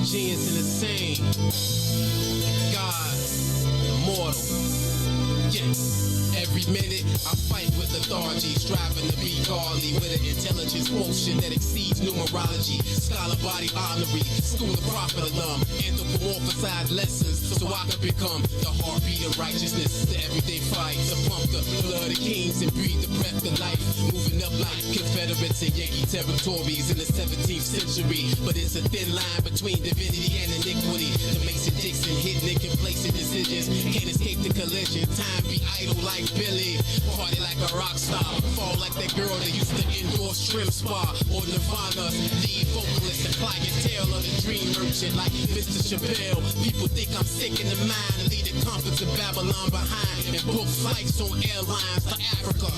Genius and insane. God, immortal. Yeah. Every minute I fight with lethargy, striving to be godly with an intelligence quotient that exceeds numerology. Scholar body honorary, school of prophet alum, anthropomorphized lessons so I can become the heartbeat of righteousness. The everyday fight to pump the blood of kings and breathe the breath of life. Moving up like Confederates and Yankee territories in the 17th century. But it's a thin line between divinity and iniquity. The Mason Dixon hidden in complacent decisions can't escape the collision. Time be idle like Billy, party like a rock star, fall like that girl that used to endorse Trim Spa or Nirvana, lead vocalist and clientele of the dream merchant like Mr. Chappelle. People think I'm sick in the mind and leave the comforts of Babylon behind and book flights on airlines to Africa.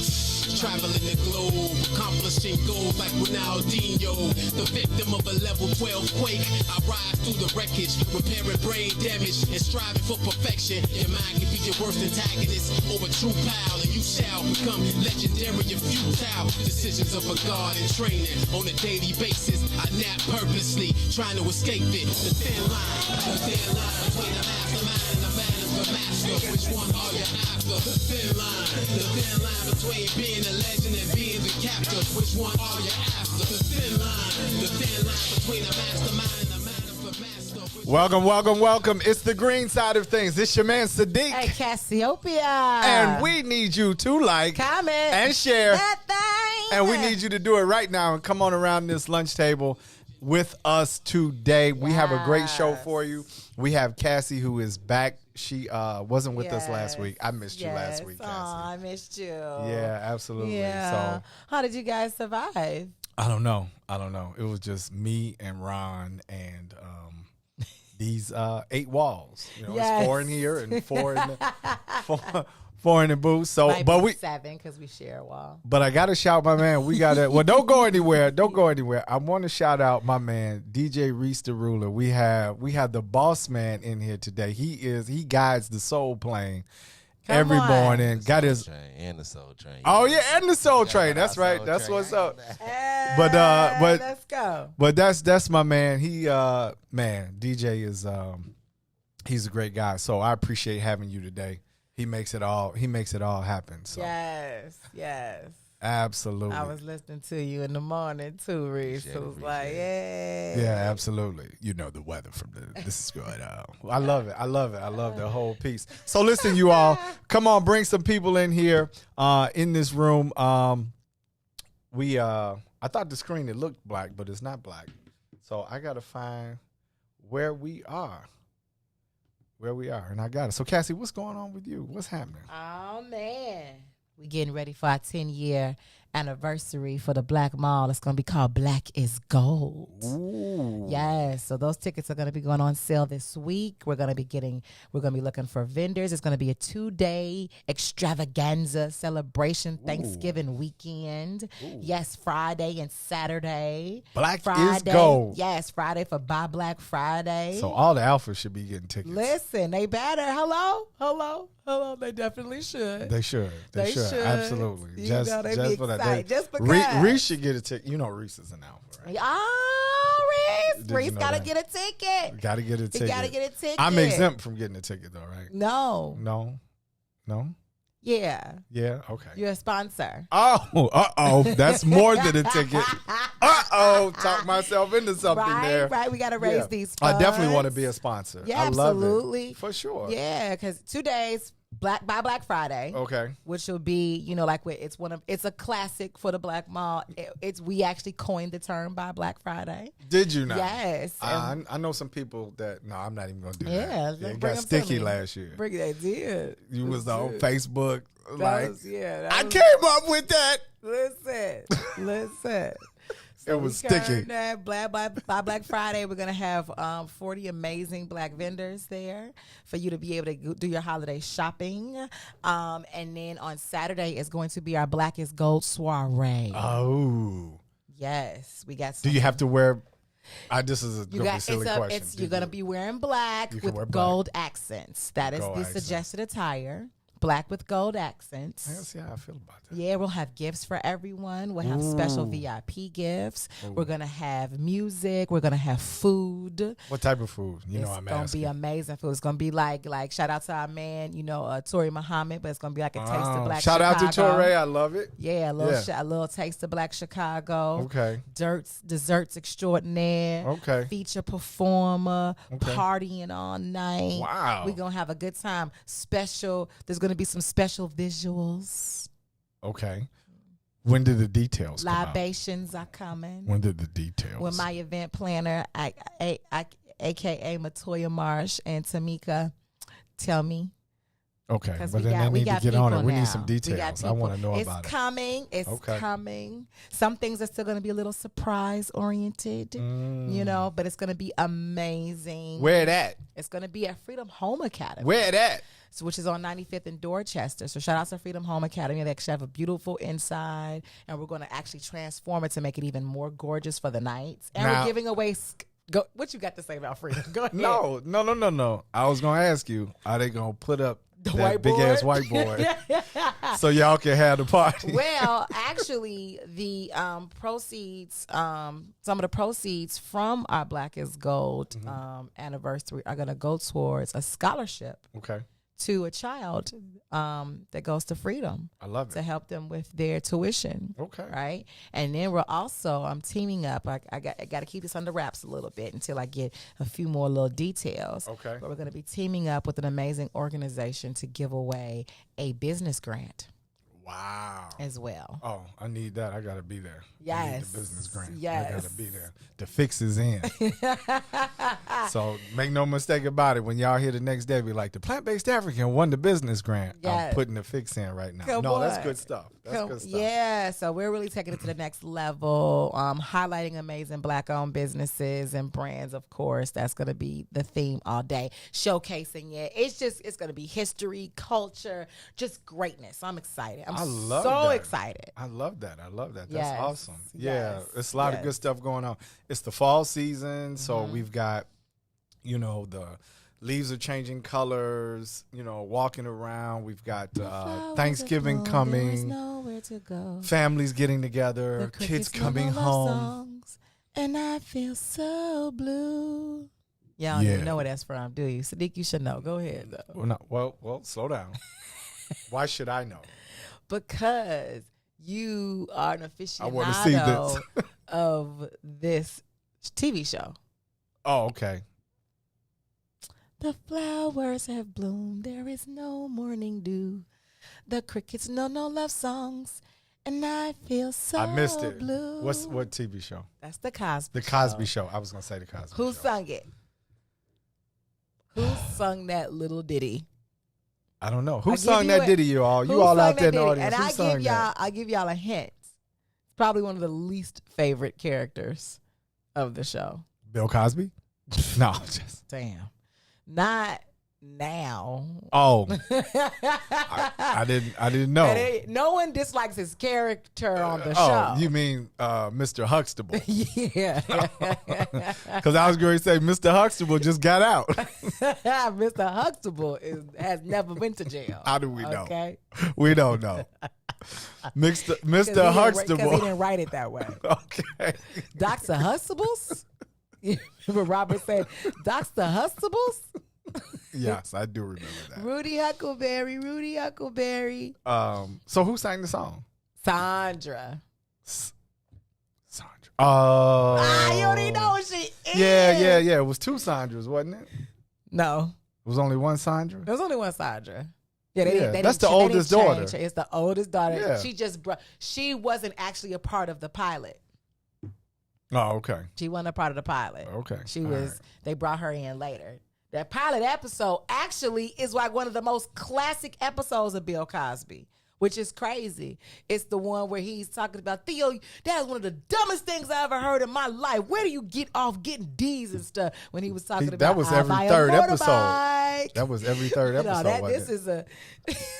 Traveling the globe, accomplishing goals like Ronaldinho, the victim of a level 12 quake. I rise through the wreckage, repairing brain damage and striving for perfection. Your mind can be your worst antagonist or a true pal, and you shall become legendary and futile. Decisions of a god in training on a daily basis. I nap purposely, trying to escape it. The thin line between the mastermind and the man of the master. Which one are you after? The thin line between being a legend and being the captor. Which one are you after? The thin line between the mastermind and the man of the master. Welcome. It's the green side of things. It's your man Sadeek. Hey, Cassiopeia. And we need you to like, comment, and share. that thing. And we need you to do it right now and come on around this lunch table with us today. We have a great show for you. We have Cassie, who is back. She wasn't with us last week. I missed you last week, Cassie. I missed you. Yeah, absolutely. Yeah. So how did you guys survive? I don't know. It was just me and Ron and these 8 walls. You know, Yes. it's 4 in here and 4 in the four in the booth. So, Might but be we 7 because we share a wall. But I gotta shout my man. We gotta. Well, don't go anywhere. I want to shout out my man DJ Reese the Ruler. We have the boss man in here today. He guides the soul plane every morning. Got his train and the soul train. Oh yeah, and the soul train. That's right. That's what's up. But let's go. But that's my man. He DJ is he's a great guy. So I appreciate having you today. He makes it all happen. So Yes. absolutely. I was listening to you in the morning too, Reese. I was like, yeah, absolutely. You know the weather from this is good. I love it. I love the whole piece. So listen, you all, come on, bring some people in here in this room. I thought the screen it looked black, but it's not black. So I gotta find where we are. And I got it. So Cassie, what's going on with you? What's happening? Oh man, we getting ready for our 10-year anniversary for the Black Mall. It's gonna be called Black is Gold. Ooh. Yes, so those tickets are gonna be going on sale this week. We're gonna be looking for vendors. It's gonna be a 2-day extravaganza celebration Thanksgiving weekend. Ooh. Yes, Friday and Saturday. Black Friday, is gold. Yes, Friday for Buy Black Friday. So all the alphas should be getting tickets. Listen, they better. Hello. They definitely should. They should. Absolutely. You know, they be for that. excited. Just because. Reese should get a ticket. You know Reese is an alpha, right? Oh, Reese. Did Reese you know got to that? get a ticket. Got to get a ticket. He got to get a ticket. I'm exempt from getting a ticket though, right? No. Yeah. Yeah. Okay. You're a sponsor. Oh. That's more than a ticket. Talk myself into something there. Right. We got to raise these funds. I definitely want to be a sponsor. Yeah, I love absolutely. it. For sure. Yeah, because 2 days. Buy Black Friday. Okay. Which will be, it's a classic for the Black Mall. We actually coined the term Buy Black Friday. Did you not? Yes. I know some people that I'm not even gonna do Yeah, that. It bring got them to sticky me. last year. They did. You was on Facebook I came up with that. Listen. It was sticky. By Black Friday, we're going to have 40 amazing black vendors there for you to be able to do your holiday shopping. And then on Saturday is going to be our Black is Gold soiree. Oh. Yes. We got Do you have to wear... this is a silly question. You're going to be wearing black with gold accents. That is the suggested attire black with gold accents. I see how I feel about that. Yeah, we'll have gifts for everyone. We'll have special VIP gifts. We're going to have music. We're going to have food. What type of food? I'm It's going to asking. be amazing food. It's going to be like shout out to our man, Tori Muhammad, but it's going to be like a taste of black Shout Chicago. out to Torre. I love it. Yeah, a little taste of black Chicago. Okay. Desserts extraordinaire. Okay. Feature performer. Partying all night. Wow. We're going to have a good time. There's going to be some special visuals. Okay. When did the details come out? Libations are coming. When did the details? With my event planner, aka Matoya Marsh and Tamika, tell me. Okay, 'Cause but we then got- they we need to got get on it. people We need now. some We got details. I people. want to know It's about it. coming. It's Okay. coming. Some things are still going to be a little surprise oriented, but it's going to be amazing. Where it at? It's going to be at Freedom Home Academy. Where it at? Which is on 95th and Dorchester. So shout out to Freedom Home Academy. They actually have a beautiful inside, and we're going to actually transform it to make it even more gorgeous for the nights. And Now- we're giving away. What you got to say about Freedom? Go ahead. No. I was gonna ask you, are they gonna put up The that big ass whiteboard so y'all can have the party? Well, actually, the proceeds, some of the proceeds from our Black is Gold anniversary are going to go towards a scholarship Okay, to a child that goes to Freedom. I love To it. help them with their tuition. Okay. Right. And then we're also teaming up. I got to keep this under wraps a little bit until I get a few more little details. Okay. But we're going to be teaming up with an amazing organization to give away a business grant Wow. as well. Oh, I need that. I gotta be there. I need Yes. the business grant. I Yes. gotta be there. The fix is in. So make no mistake about it. When y'all hear the next day, be like, the Plant-Based African won the business grant. Yes. I'm putting the fix in right now. Come No, that's on. good stuff. That's good stuff. Yeah, so we're really taking it to the next level, highlighting amazing Black-owned businesses and brands, of course. That's going to be the theme all day, showcasing it. It's going to be history, culture, just greatness. I'm excited. I love so that. excited. I love that. That's Yes. awesome. Yeah, Yes. it's a lot of good stuff going on. It's the fall season, so Mm-hmm. we've got, the leaves are changing colors, walking around. We've got Thanksgiving coming, Nowhere to go. families getting together, The kids crickets know coming no love home. songs, and I feel so blue. Y'all don't Yeah. even know where that's from, do you? Sadeek, you should know. Go ahead, though. Well, no, well, slow down. Why should I know? Because you are an I want to see aficionado this. of this TV show. Oh, okay. The flowers have bloomed, there is no morning dew. The crickets know no love songs, and I feel so I missed it. blue. What TV show? That's the Cosby The Cosby Show. I was gonna say the Cosby Who Show. sung it? Who sung that little ditty? I don't know. Who I sung give you that a- ditty, you all? You Who all sung out there in that the ditty? audience. And Who sung that? I give y'all a hint. It's probably one of the least favorite characters of the show. Bill Cosby? No, just Damn. Not now. oh, I didn't know. No one dislikes his character on the Oh, show. you mean Mr. Huxtable? Yeah. Because I was going to say Mr. Huxtable just got out. Mr. Huxtable has never been to jail. How do we know? Okay. We don't know. Mr. Because he Huxtable. didn't write it that way. Okay. Dr. Huxtables? Remember Robert said, Dr. Huxtables? Yes, I do remember that. Rudy Huckleberry. So who sang the song? Sandra. Sandra. Oh. You already know what she is. Yeah. It was two Sandras, wasn't it? No, It was only one Sandra? there's only one Sandra. Yeah, they that's didn't the ch- they oldest didn't daughter. change her. It's the oldest daughter. Yeah. She wasn't actually a part of the pilot. Oh, okay. She wasn't a part of the pilot. Okay. She All was. right. They brought her in later. That pilot episode actually is like one of the most classic episodes of Bill Cosby. which is crazy. It's the one where he's talking about, Theo, that was one of the dumbest things I ever heard in my life. Where do you get off getting D's and stuff? When he was talking about, that was every third episode. That was every third episode. No,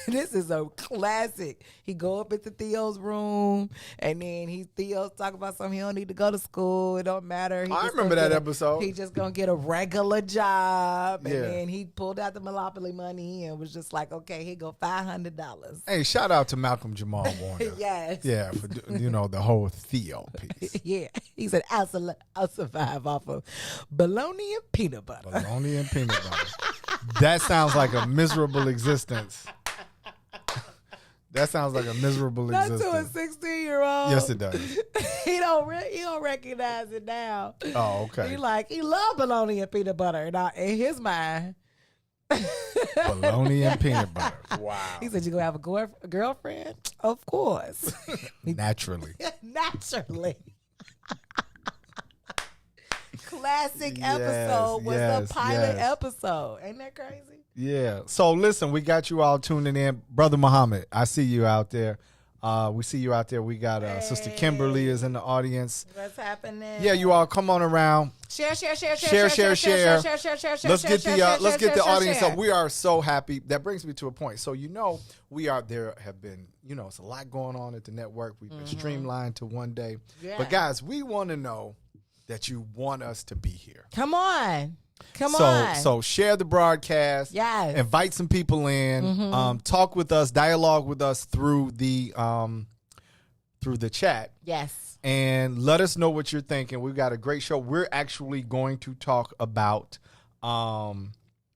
this is a classic. He go up into Theo's room, and then Theo's talking about something. He don't need to go to school. It don't matter. I remember that episode. He just gonna get a regular job, and then he pulled out the Monopoly money and was just like, okay, here go $500. Hey, shout out to Malcolm Jamal Warner. Yes. Yeah, for the whole Theo piece. Yeah. He said, I'll survive off of bologna and peanut butter. Bologna and peanut butter. That sounds like a miserable existence. That sounds like a miserable existence. Not to a 16-year-old. Yes, it does. He don't recognize it now. Oh, okay. He love bologna and peanut butter in his mind. Bologna and peanut butter. Wow. He said, you gonna have a girlfriend? Of course. Naturally. Naturally. Classic episode was the pilot episode. Ain't that crazy? Yeah. So listen, we got you all tuning in. Brother Muhammad, I see you out there. We see you out there. We got Sister Kimberly is in the audience. What's happening? Yeah, you all come on around. Share. Let's get the audience up. We are so happy. That brings me to a point. So there have been, it's a lot going on at the network. We've been streamlined to one day. Yeah. But guys, we want to know that you want us to be here. Come on. So share the broadcast. Yes. Invite some people in. Talk with us. Dialogue with us through the chat. Yes. And let us know what you're thinking. We've got a great show. We're actually going to talk about.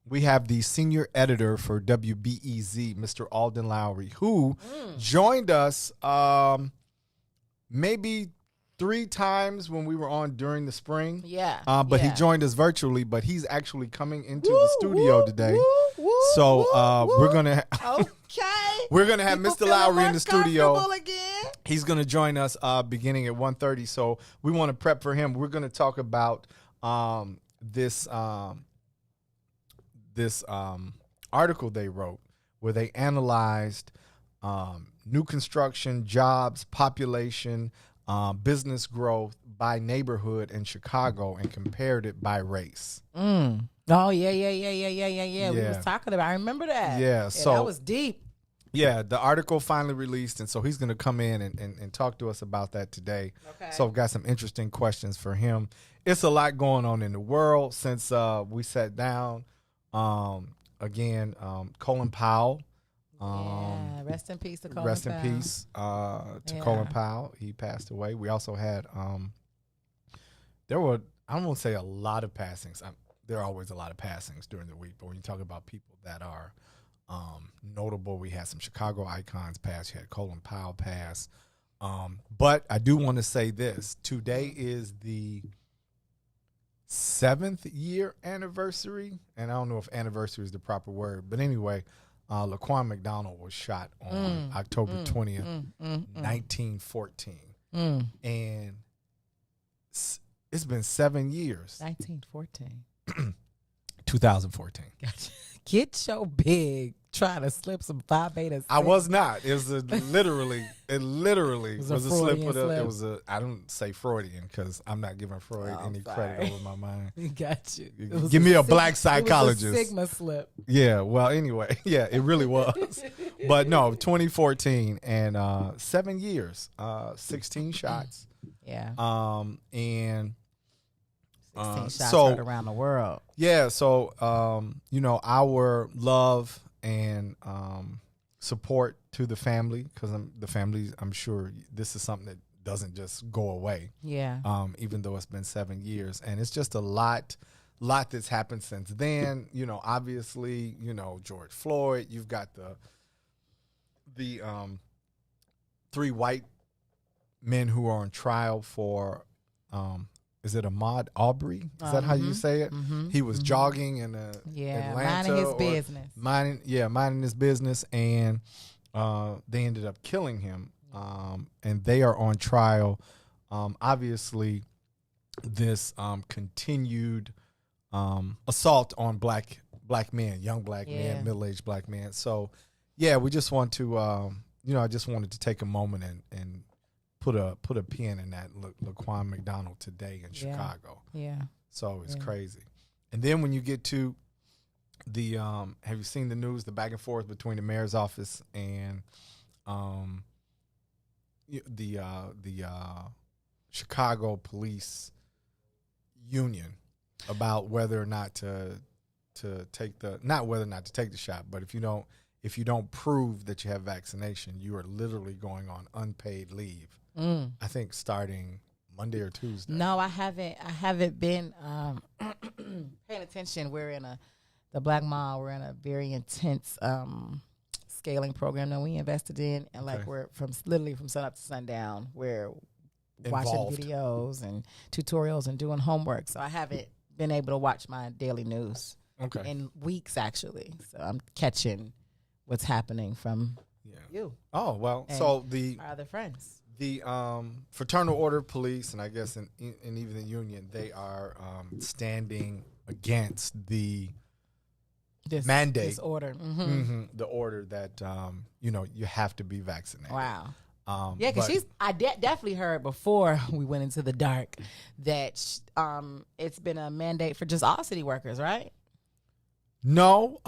We have the senior editor for WBEZ, Mr. Alden Lowry, who joined us maybe 3 times when we were on during the spring. Yeah. But he joined us virtually, but he's actually coming into the studio today. We're going to we're going to have Mr. Lowry in the studio. Again? He's going to join us beginning at 1:30. So we want to prep for him. We're going to talk about this article they wrote where they analyzed new construction, jobs, population, business growth by neighborhood in Chicago and compared it by race. Oh, yeah. We was talking about, I remember that. Yeah, so that was deep. Yeah, the article finally released, and so he's going to come in and talk to us about that today. Okay. So I've got some interesting questions for him. It's a lot going on in the world since we sat down. Again, Colin Powell. Rest in peace to Colin Powell. Rest in peace to Colin Powell. He passed away. We also had, there were, I don't want to say a lot of passings. There are always a lot of passings during the week, but when you talk about people that are notable, we had some Chicago icons pass. You had Colin Powell pass. But I do want to say this. Today is the 7th year anniversary, and I don't know if anniversary is the proper word, but anyway, Laquan McDonald was shot on October 20th, 1914. And it's been 7 years. 1914. 2014. Gotcha. Get your big trying to slip some Phi Beta. I was not. It was literally was a slip of the. It was a. I don't say Freudian because I'm not giving Freud any credit over my mind. Got you. Give me a black psychologist. It was a Sigma slip. Yeah. Well, anyway, yeah, it really was. But no, 2014 and 7 years, 16 shots. Yeah. And 16 shots heard around the world. Yeah. So our love and support to the family, because the family, I'm sure this is something that doesn't just go away. Yeah. Even though it's been 7 years, and it's just a lot that's happened since then. Obviously, George Floyd. You've got the 3 white men who are on trial for. Is it Ahmaud Arbery? Is that how you say it? He was jogging in Atlanta. Minding his business. Minding his business, and they ended up killing him. And they are on trial. Obviously, this continued assault on black men, young black men, middle-aged black men. So, yeah, we just want to I just wanted to take a moment and put a pin in that Laquan McDonald today in Chicago. Yeah. So it's crazy. And then when you get to the have you seen the news, the back and forth between the mayor's office and the Chicago police union about whether or not to take not whether or not to take the shot, but if you don't prove that you have vaccination, you are literally going on unpaid leave. I think starting Monday or Tuesday. No, I haven't been paying attention. We're in the Black Mall. We're in a very intense scaling program that we invested in, and like we're literally from sun up to sundown. We're watching videos and tutorials and doing homework. So I haven't been able to watch my daily news in weeks, actually. So I'm catching what's happening from you. Oh, well, and so our other friends. The Fraternal Order Police, and I guess and even the union, they are standing against this mandate, this order, the order that you have to be vaccinated. Wow. Yeah, because I definitely heard before we went into the dark that it's been a mandate for just all city workers, right? No.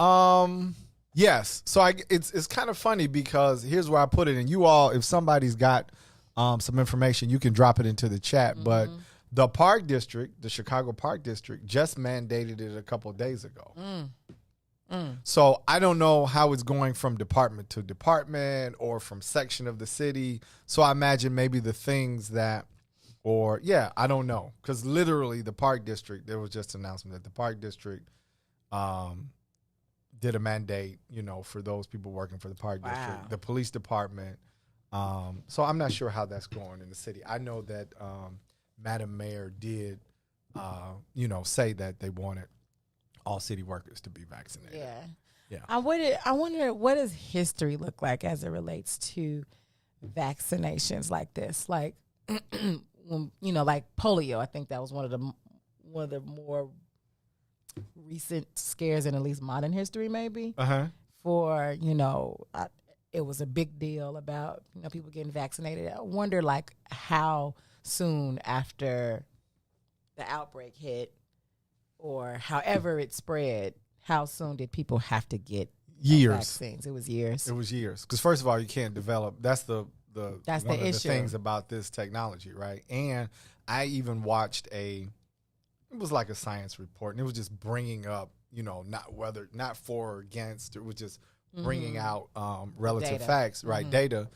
Yes. So it's kind of funny because here's where I put it, and you all, if somebody's got some information, you can drop it into the chat. But the Park District, the Chicago Park District, just mandated it a couple of days ago. So I don't know how it's going from department to department or from section of the city. So I imagine maybe the things that, I don't know. Because literally the Park District, there was just an announcement that the Park District did a mandate, for those people working for the Park District, the police department. So I'm not sure how that's going in the city. I know that Madam Mayor did, say that they wanted all city workers to be vaccinated. Yeah. I wonder what does history look like as it relates to vaccinations like this? Like, when, like polio. I think that was one of the more recent scares in at least modern history, maybe. For it was a big deal about people getting vaccinated. I wonder like how soon after the outbreak hit, or however it spread, how soon did people have to get vaccines? It was years. It was years. Because first of all, you can't develop. That's one the of issue. The things about this technology, right? And I even watched it was like a science report, and it was just bringing up, not for or against. It was just bringing out relative facts, right? Data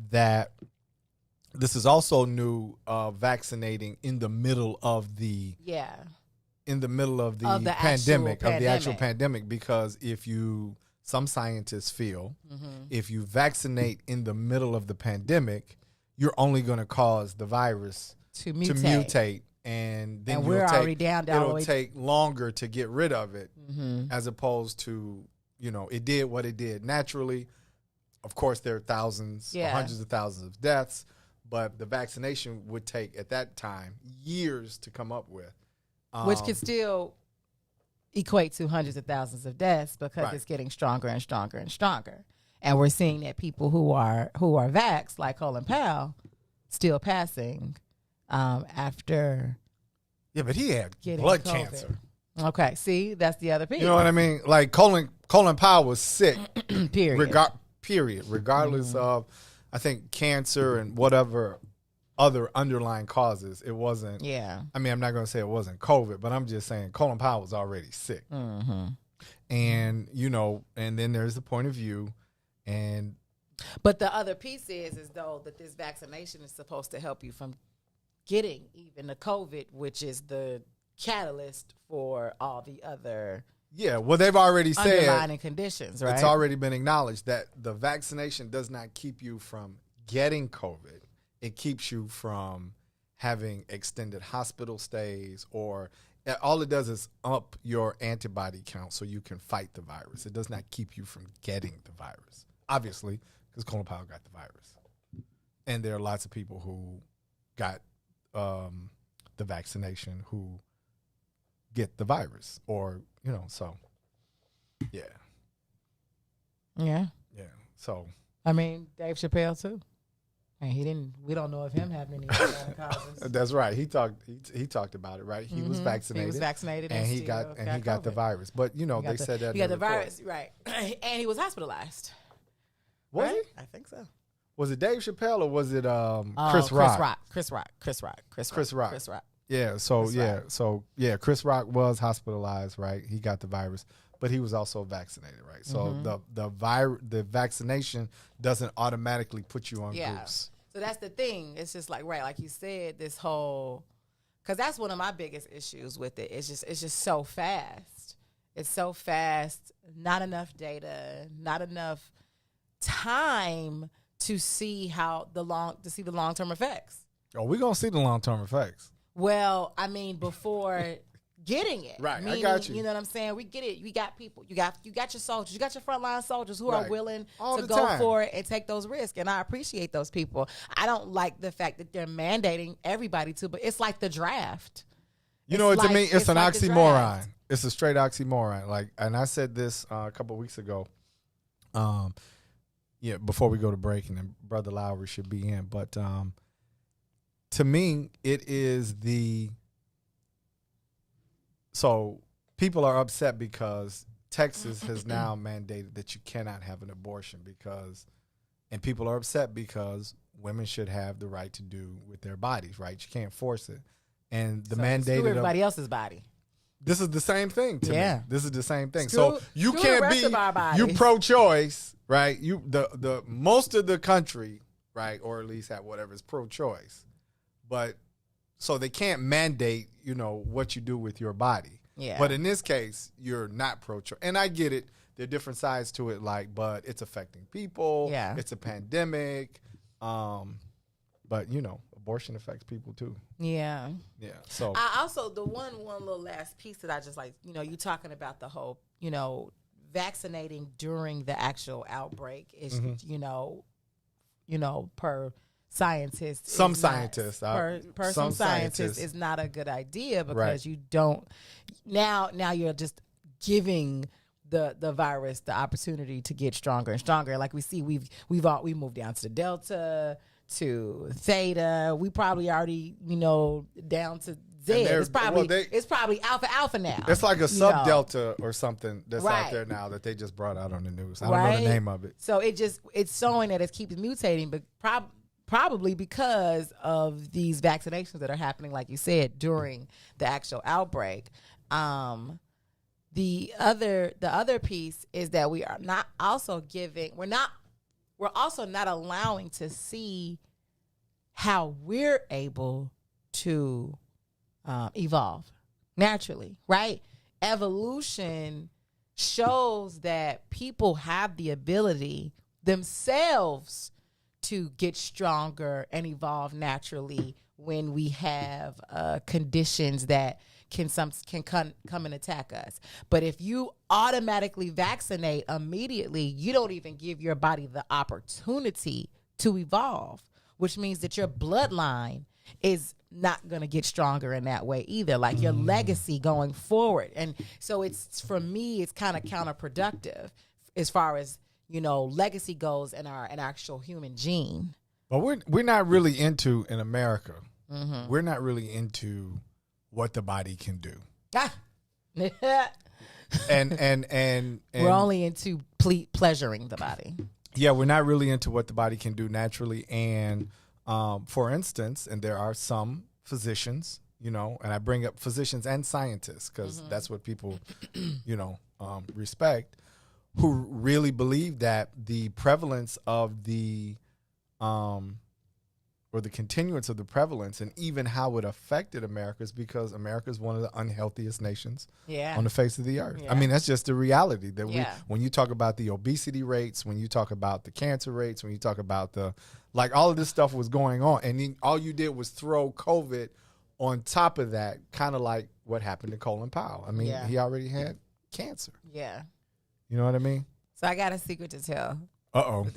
that this is also new, vaccinating in the middle of the actual pandemic, because some scientists feel if you vaccinate in the middle of the pandemic, you're only going to cause the virus to mutate, and then we're already down. It'll take longer to get rid of it, as opposed to it did what it did naturally. Of course, there are thousands, or hundreds of thousands of deaths, but the vaccination would take at that time years to come up with. Which could still equate to hundreds of thousands of deaths because it's getting stronger and stronger and stronger. And we're seeing that people who are vaxxed, like Colin Powell, still passing after. Yeah, but he had blood cancer. Okay, see, that's the other piece. You know what I mean? Like Colin Powell was sick. Period. Regardless of, I think, cancer and whatever other underlying causes. It wasn't. Yeah. I mean, I'm not going to say it wasn't COVID, but I'm just saying Colin Powell was already sick. And, and then there's the point of view. But the other piece is though that this vaccination is supposed to help you from getting even the COVID, which is the catalyst for all the other. Yeah, well, they've already said underlying conditions, right? It's already been acknowledged that the vaccination does not keep you from getting COVID. It keeps you from having extended hospital stays, or all it does is up your antibody count so you can fight the virus. It does not keep you from getting the virus, obviously, because Colin Powell got the virus. And there are lots of people who got the vaccination who get the virus, or, so, yeah. Yeah. Yeah, so I mean, Dave Chappelle too. And he didn't. We don't know of him having any causes. That's right. He talked about it. Right. He was vaccinated. He was vaccinated, and he got the virus. But you know, they said that he got the virus, right? And he was hospitalized. Was right? he? I think so. Was it Dave Chappelle or was it Chris Rock? Chris Rock. Yeah. So Chris Rock was hospitalized. Right. He got the virus. But he was also vaccinated, right? So the vaccination doesn't automatically put you on groups. So that's the thing. It's just like, right, like you said, this whole, because that's one of my biggest issues with it. It's just so fast. It's so fast. Not enough data. Not enough time to see the long-term effects. Oh, we're gonna see the long-term effects. Well, I mean, before getting it. Right, Meaning, I got you. You know what I'm saying? We get it. You got people. You got your soldiers. You got your frontline soldiers who Right. are willing All to the go time. for it and take those risks. And I appreciate those people. I don't like the fact that they're mandating everybody to, but it's like the draft. You know what, to me, it's an like the oxymoron. draft. It's a straight oxymoron. Like, and I said this a couple of weeks ago. Before we go to break, and then Brother Lowry should be in. But to me, it is so people are upset because Texas has now mandated that you cannot have an abortion and people are upset because women should have the right to do with their bodies, right? You can't force it. And the mandated everybody else's body. This is the same thing to me. This is the same thing. Screw you the can't rest of our be bodies. you pro-choice, right? You the most of the country, right, or at least at whatever is pro-choice. But so they can't mandate, what you do with your body. Yeah. But in this case, you're not pro-choice. And I get it. There are different sides to it, but it's affecting people. Yeah. It's a pandemic. But abortion affects people too. Yeah. Yeah. So I also, the one little last piece that I just like, you talking about the whole, vaccinating during the actual outbreak is, per scientists. Some scientists. Some scientists is not a good idea because Right. you don't, now you're just giving the virus the opportunity to get stronger and stronger. Like we see, we moved down to the Delta, to Theta. We probably already, down to Z. It's probably Alpha now. It's like a sub Delta or something that's Right. out there now that they just brought out on the news. I don't know the name of it. So it's showing that it keeps mutating, but probably because of these vaccinations that are happening, like you said, during the actual outbreak. The other piece is that we are not also giving. We're also not allowing to see how we're able to evolve naturally, right? Evolution shows that people have the ability themselves to get stronger and evolve naturally when we have conditions that can come and attack us. But if you automatically vaccinate immediately, you don't even give your body the opportunity to evolve, which means that your bloodline is not going to get stronger in that way either, like your legacy going forward. And so for me, it's kind of counterproductive as far as, legacy goes in our actual human gene. But we're not really into, in America, we're not really into what the body can do. and we're only into pleasuring the body. Yeah, we're not really into what the body can do naturally. And for instance, and there are some physicians, and I bring up physicians and scientists because that's what people, respect, who really believe that the prevalence of the or the continuance of the prevalence and even how it affected America is because America is one of the unhealthiest nations on the face of the earth. Yeah. I mean, that's just the reality that Yeah. when you talk about the obesity rates, when you talk about the cancer rates, when you talk about all of this stuff was going on. And then all you did was throw COVID on top of that, kind of like what happened to Colin Powell. I mean, he already had cancer. Yeah. You know what I mean? So I got a secret to tell. Uh-oh.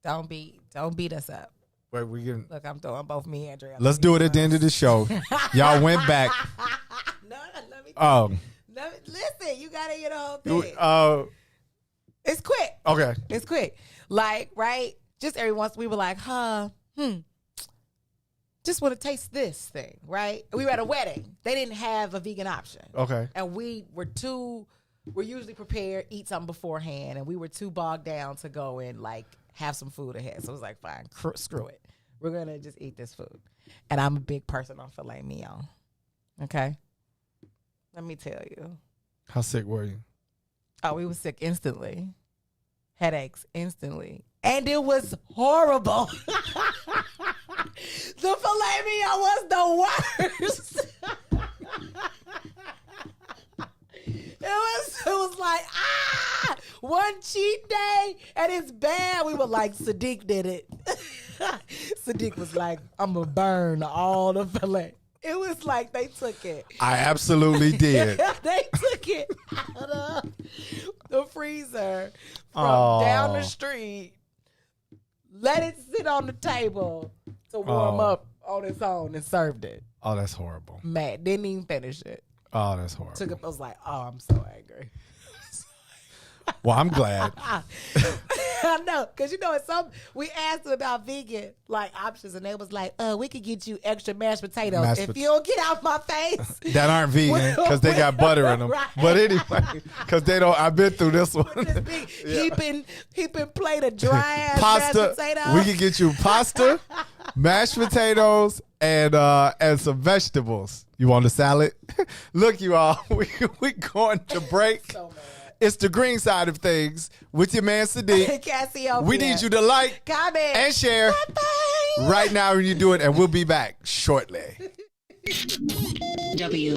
Don't beat us up. Wait, we can. Look, I'm throwing both me and Andrea. Let's do it at the end of the show. Y'all went back. No, let me listen, you gotta hear the whole thing. It's quick. Okay. It's quick. Like, right? just every once we were like, just want to taste this thing, right? We were at a wedding. They didn't have a vegan option. Okay. And we're usually prepared, eat something beforehand, and we were too bogged down to go and like have some food ahead. So it was like, fine, screw it. We're going to just eat this food. And I'm a big person on filet mignon. Okay? Let me tell you. How sick were you? Oh, we were sick instantly. Headaches instantly. And it was horrible. The filet mignon was the worst. It was like, one cheat day and it's bad. We were like, Sadeek did it. Sadiq was like, I'm going to burn all the filet. It was like they took it. I absolutely did. They took it out of the freezer from down the street, let it sit on the table to warm up on its own and served it. Oh, that's horrible. Matt didn't even finish it. Oh, that's horrible. Took it. I was like, oh, I'm so angry. Well, I'm glad. I know, because we asked them about vegan like options, and they was like, we could get you extra mashed potatoes if you don't get out my face. That aren't vegan because they got butter in them. Right. But anyway, because they don't. I've been through this one. This big heaping plate of dry ass pasta. Mashed potatoes. We can get you pasta, mashed potatoes, and some vegetables. You want a salad? Look, you all, we going to break. So mad. It's the green side of things with your man Sadeek. Cassiopeia. We need you to like, comment, and share bye-bye. Right now when you do it, and we'll be back shortly. WIFTDPM.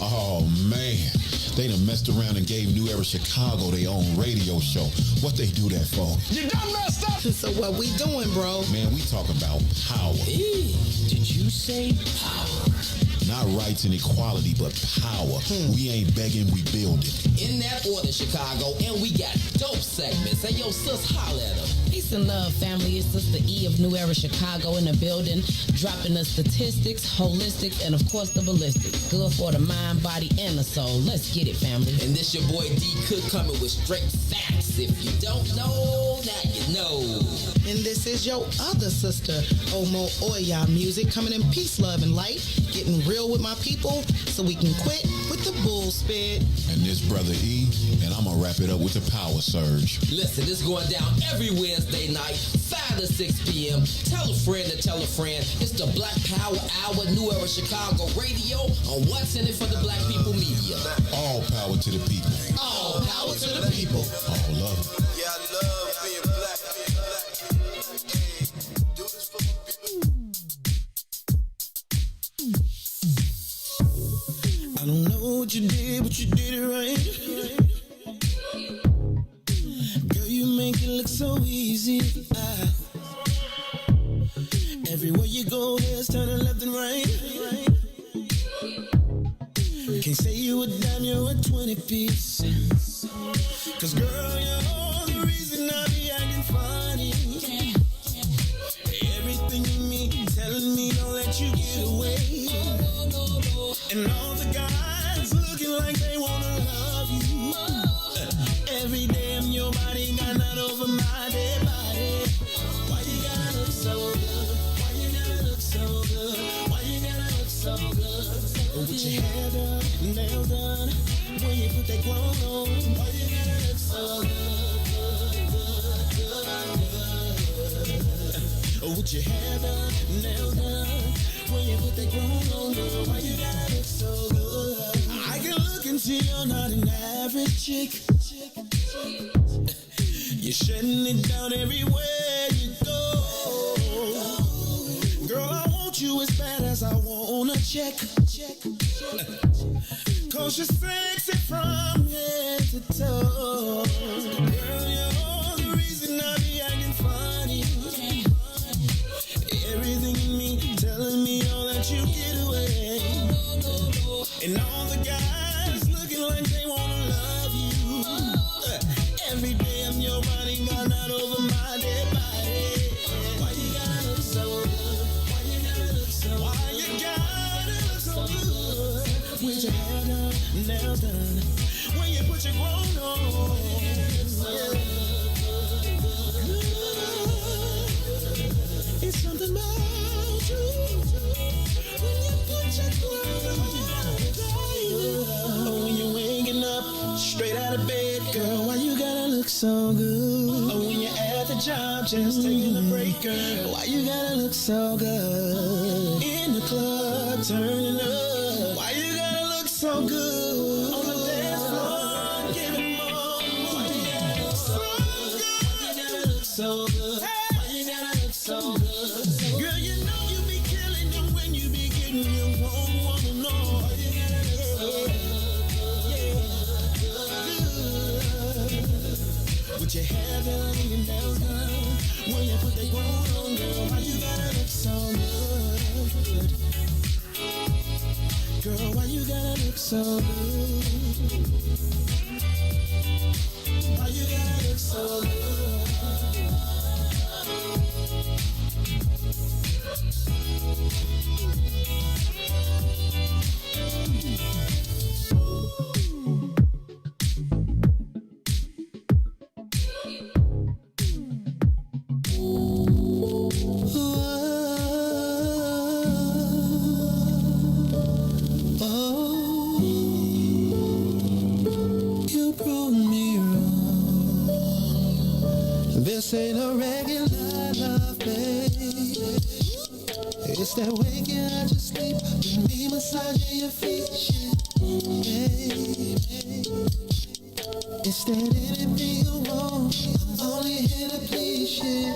Oh man, they done messed around and gave New Era Chicago their own radio show. What they do that for? You done messed up. So what we doing, bro? Man, we talk about power. Did you say power? Not rights and equality, but power. We ain't begging, we building. In that order, Chicago, and we got dope segments. Hey, yo, sis, holla at them. Peace and love, family. It's Sister E of New Era Chicago in the building, dropping the statistics, holistics, and of course the ballistics. Good for the mind, body, and the soul. Let's get it, family. And this your boy D Cook coming with straight facts. If you don't know, now you know. And this is your other sister, Omo Oya Music, coming in peace, love, and light, getting real with my people so we can quit with the bull spit. And this brother E, and I'm gonna wrap it up with the power surge. Listen, this going down every Wednesday night, 5 to 6 p.m. Tell a friend to tell a friend. It's the Black Power Hour, New Era Chicago Radio on What's in It for the Black People Media. All power to the people. All power to the people. All love. Yeah, I love being black. Do this for the people. I don't know what you did, but you did it right. Girl, you make it look so easy. Everywhere you go, heads turning left and right. Can't say you a dime, you're a 20-piece. Cause girl, you're all the reason I be acting funny. Everything in me telling me don't let you get away. And all the guys looking like they wanna love you. Every day I'm your body, got not over my dead body. Why you gotta look so good? Why you gotta look so good? Why you gotta look so good? With your hair done, nails done, when you put that clothes on. Why you gotta look so good, good, good, good? With your hair done, nails done, when you put that clothes on. Why you gotta look so good? I can look and see you're not an average chick. You're shutting it down everywhere you go. Girl, I want you as bad as I want a check. Cause you're sexy from head to toe. Girl, you're all the reason I be acting funny. Everything in me telling me don't let you get away. And all the guys looking like they wanna love you. Every day I'm your body, got not over my dead body. Why you gotta look so good? Why you gotta look so good? Why you gotta look so good? With your hair done, nails done, when you put your clothes on. look so good? Or when you're at the job just taking a break, girl, why you gotta look so good? In the club, turning up, why you gotta look so good? On the dance floor, giving more. Why you gotta look so good? Why you gotta look so good? Why you gotta look so good? Girl, you know you be killing them when you be getting your own woman. No, why you gotta look so good? With your hair down and your nails done, when you put that grown on, girl, why you gotta look so good? Girl, why you gotta look so good? Why you gotta look so good? This ain't a regular love, baby. It's that waking out your sleep with me massaging your feet, baby. It's that anything you want, I'm only here to please you,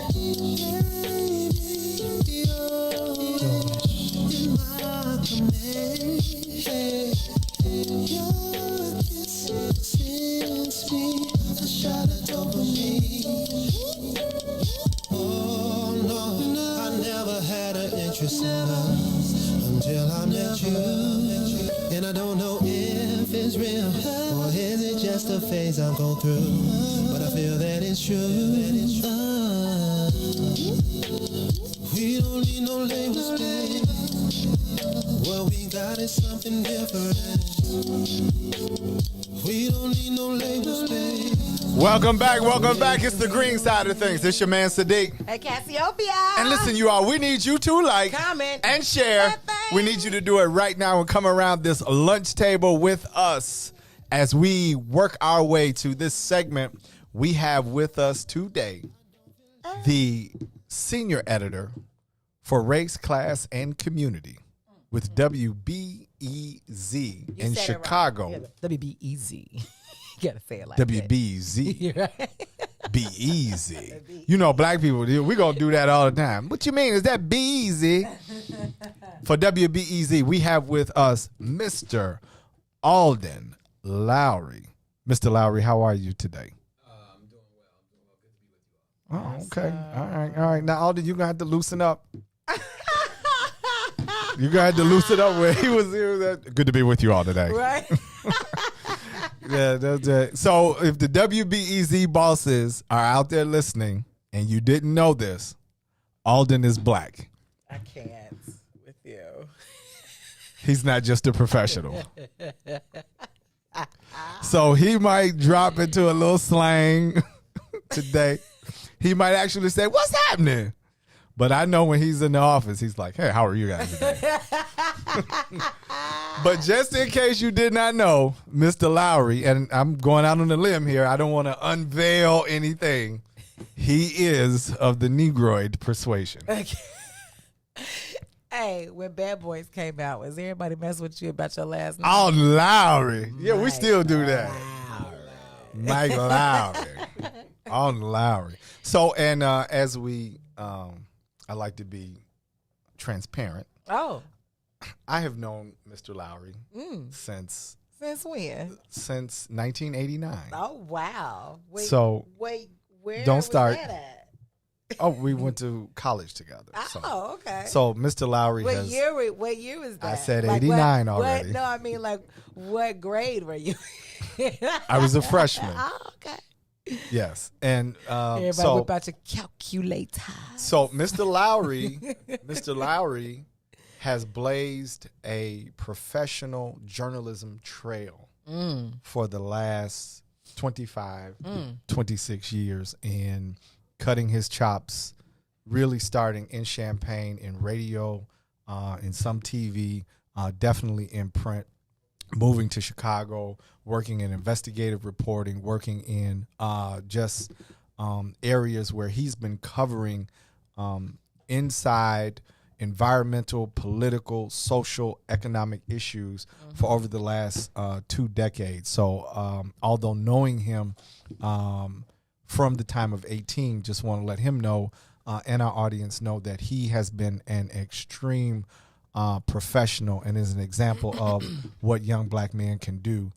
baby. You're my command. Your kiss sends me a shot of dopamine. Oh no, I never had an interest in love until I met you. And I don't know if it's real or is it just a phase I'm going through. But I feel that it's true. We don't need no labels, babe. What we got is something different. We don't need no labels, babe. Welcome back. It's the green side of things. This your man Sadeek. Hey, Cassiopeia. And listen, you all, we need you to like, comment, and share. We need you to do it right now and come around this lunch table with us as we work our way to this segment. We have with us today the senior editor for Race, Class, and Community with WBEZ in Chicago. Right. WBEZ. You gotta say it like WBZ. that. Be easy. You know, black people, we gonna do that all the time. What you mean? Is that be easy? For WBEZ, we have with us Mr. Alden Lowry. Mr. Lowry, how are you today? I'm doing well. Good to be with you all. Oh, okay. All right. Now, Alden, you're gonna have to loosen up. You're gonna have to loosen up where he was. Good to be with you all today. Right? Yeah, that's it. So if the WBEZ bosses are out there listening and you didn't know this, Alden is black. I can't with you. He's not just a professional. So he might drop into a little slang today. He might actually say, "What's happening?" But I know when he's in the office, he's like, "Hey, how are you guys today?" But just in case you did not know, Mr. Lowry, and I'm going out on a limb here, I don't want to unveil anything. He is of the Negroid persuasion. Okay. Hey, when Bad Boys came out, was everybody messing with you about your last name? Oh, Lowry. Yeah, we Mike still do that. Mike Lowry. On Lowry. So, and as we, I like to be transparent. Oh. I have known Mr. Lowry since when? Since 1989. Oh, wow. Wait, where don't was start. that at? Oh, we went to college together. Oh, okay. So Mr. Lowry What year was that? I said 89 already. No, I mean, like, what grade were you? I was a freshman. Oh, okay. Yes. And everybody whip out your calculator. So Mr. Lowry has blazed a professional journalism trail for the last 25, 26 years in cutting his chops, really starting in Champaign, in radio, in some TV, definitely in print. moving to Chicago, working in investigative reporting, working in just areas where he's been covering inside environmental, political, social, economic issues for over the last 2 decades. So although knowing him from the time of 18, just want to let him know and our audience know that he has been an extreme professional and is an example of what young black men can do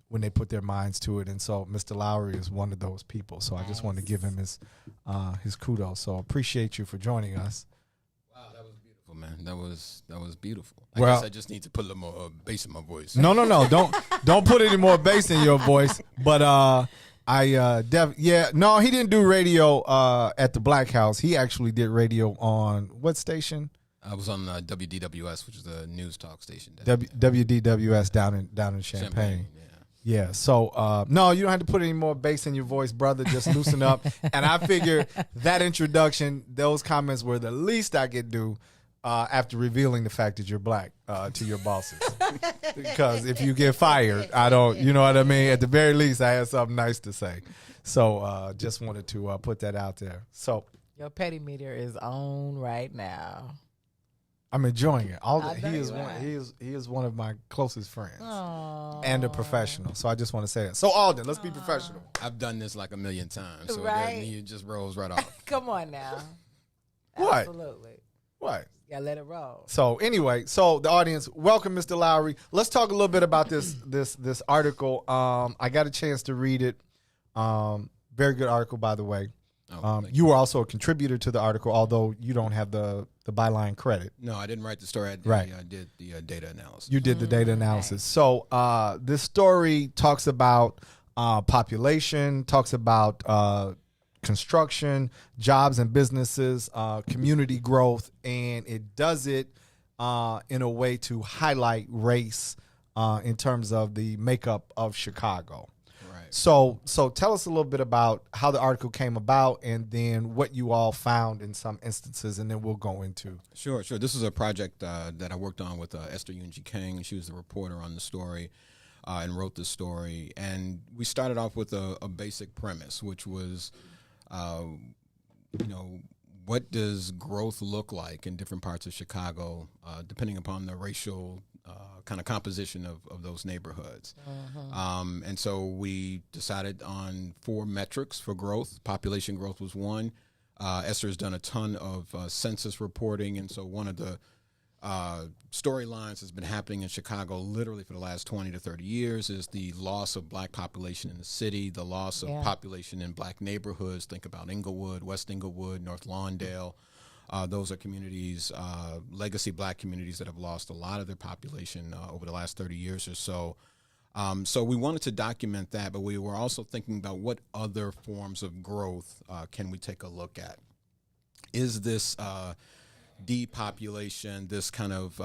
when they put their minds to it. And so Mr. Lowry is one of those people. So I just wanted to give him his kudos. So appreciate you for joining us. Wow, that was beautiful, man. That was beautiful. I Well- guess I just need to put a little more bass in my voice. No. Don't put any more bass in your voice. But he didn't do radio at the Black House. He actually did radio on what station? I was on WDWS, which is the news talk station. WDWS down in Champaign. Yeah. So no, you don't have to put any more bass in your voice, brother. Just loosen up. And I figure that introduction, those comments were the least I could do after revealing the fact that you're black to your bosses. Because if you get fired, I don't, you know what I mean? At the very least, I had something nice to say. So just wanted to put that out there. So Your petty meter is on right now. I'm enjoying it. I know He is you one. are. He is one of my closest friends Aww. and a professional. So I just want to say that. So Alden, let's be professional. I've done this like a million times, so Right. it just rolls right off. Come on now. What? Absolutely. What? Gotta let it roll. So anyway, so the audience, welcome, Mr. Lowry. Let's talk a little bit about this article. I got a chance to read it. Very good article, by the way. Thank You were also a contributor to the article, although you don't have the byline credit. No, I didn't write the story. I did the data analysis. You did the data analysis. So this story talks about population, talks about construction, jobs and businesses, community growth, and it does it in a way to highlight race in terms of the makeup of Chicago. Right. So tell us a little bit about how the article came about and then what you all found in some instances, and then we'll go into. Sure. This is a project that I worked on with Esther Yunji King. She was the reporter on the story and wrote the story. And we started off with a basic premise, which was, what does growth look like in different parts of Chicago, depending upon the racial kind of composition of those neighborhoods. And so we decided on 4 metrics for growth. Population growth was one. Esther has done a ton of census reporting, and so one of the storylines that's been happening in Chicago literally for the last 20 to 30 years is the loss of black population in the city, the loss of population in black neighborhoods. Think about Inglewood, West Inglewood, North Lawndale. Those are communities, legacy black communities that have lost a lot of their population over the last 30 years or so. So we wanted to document that, but we were also thinking about what other forms of growth can we take a look at. Is this depopulation, this kind of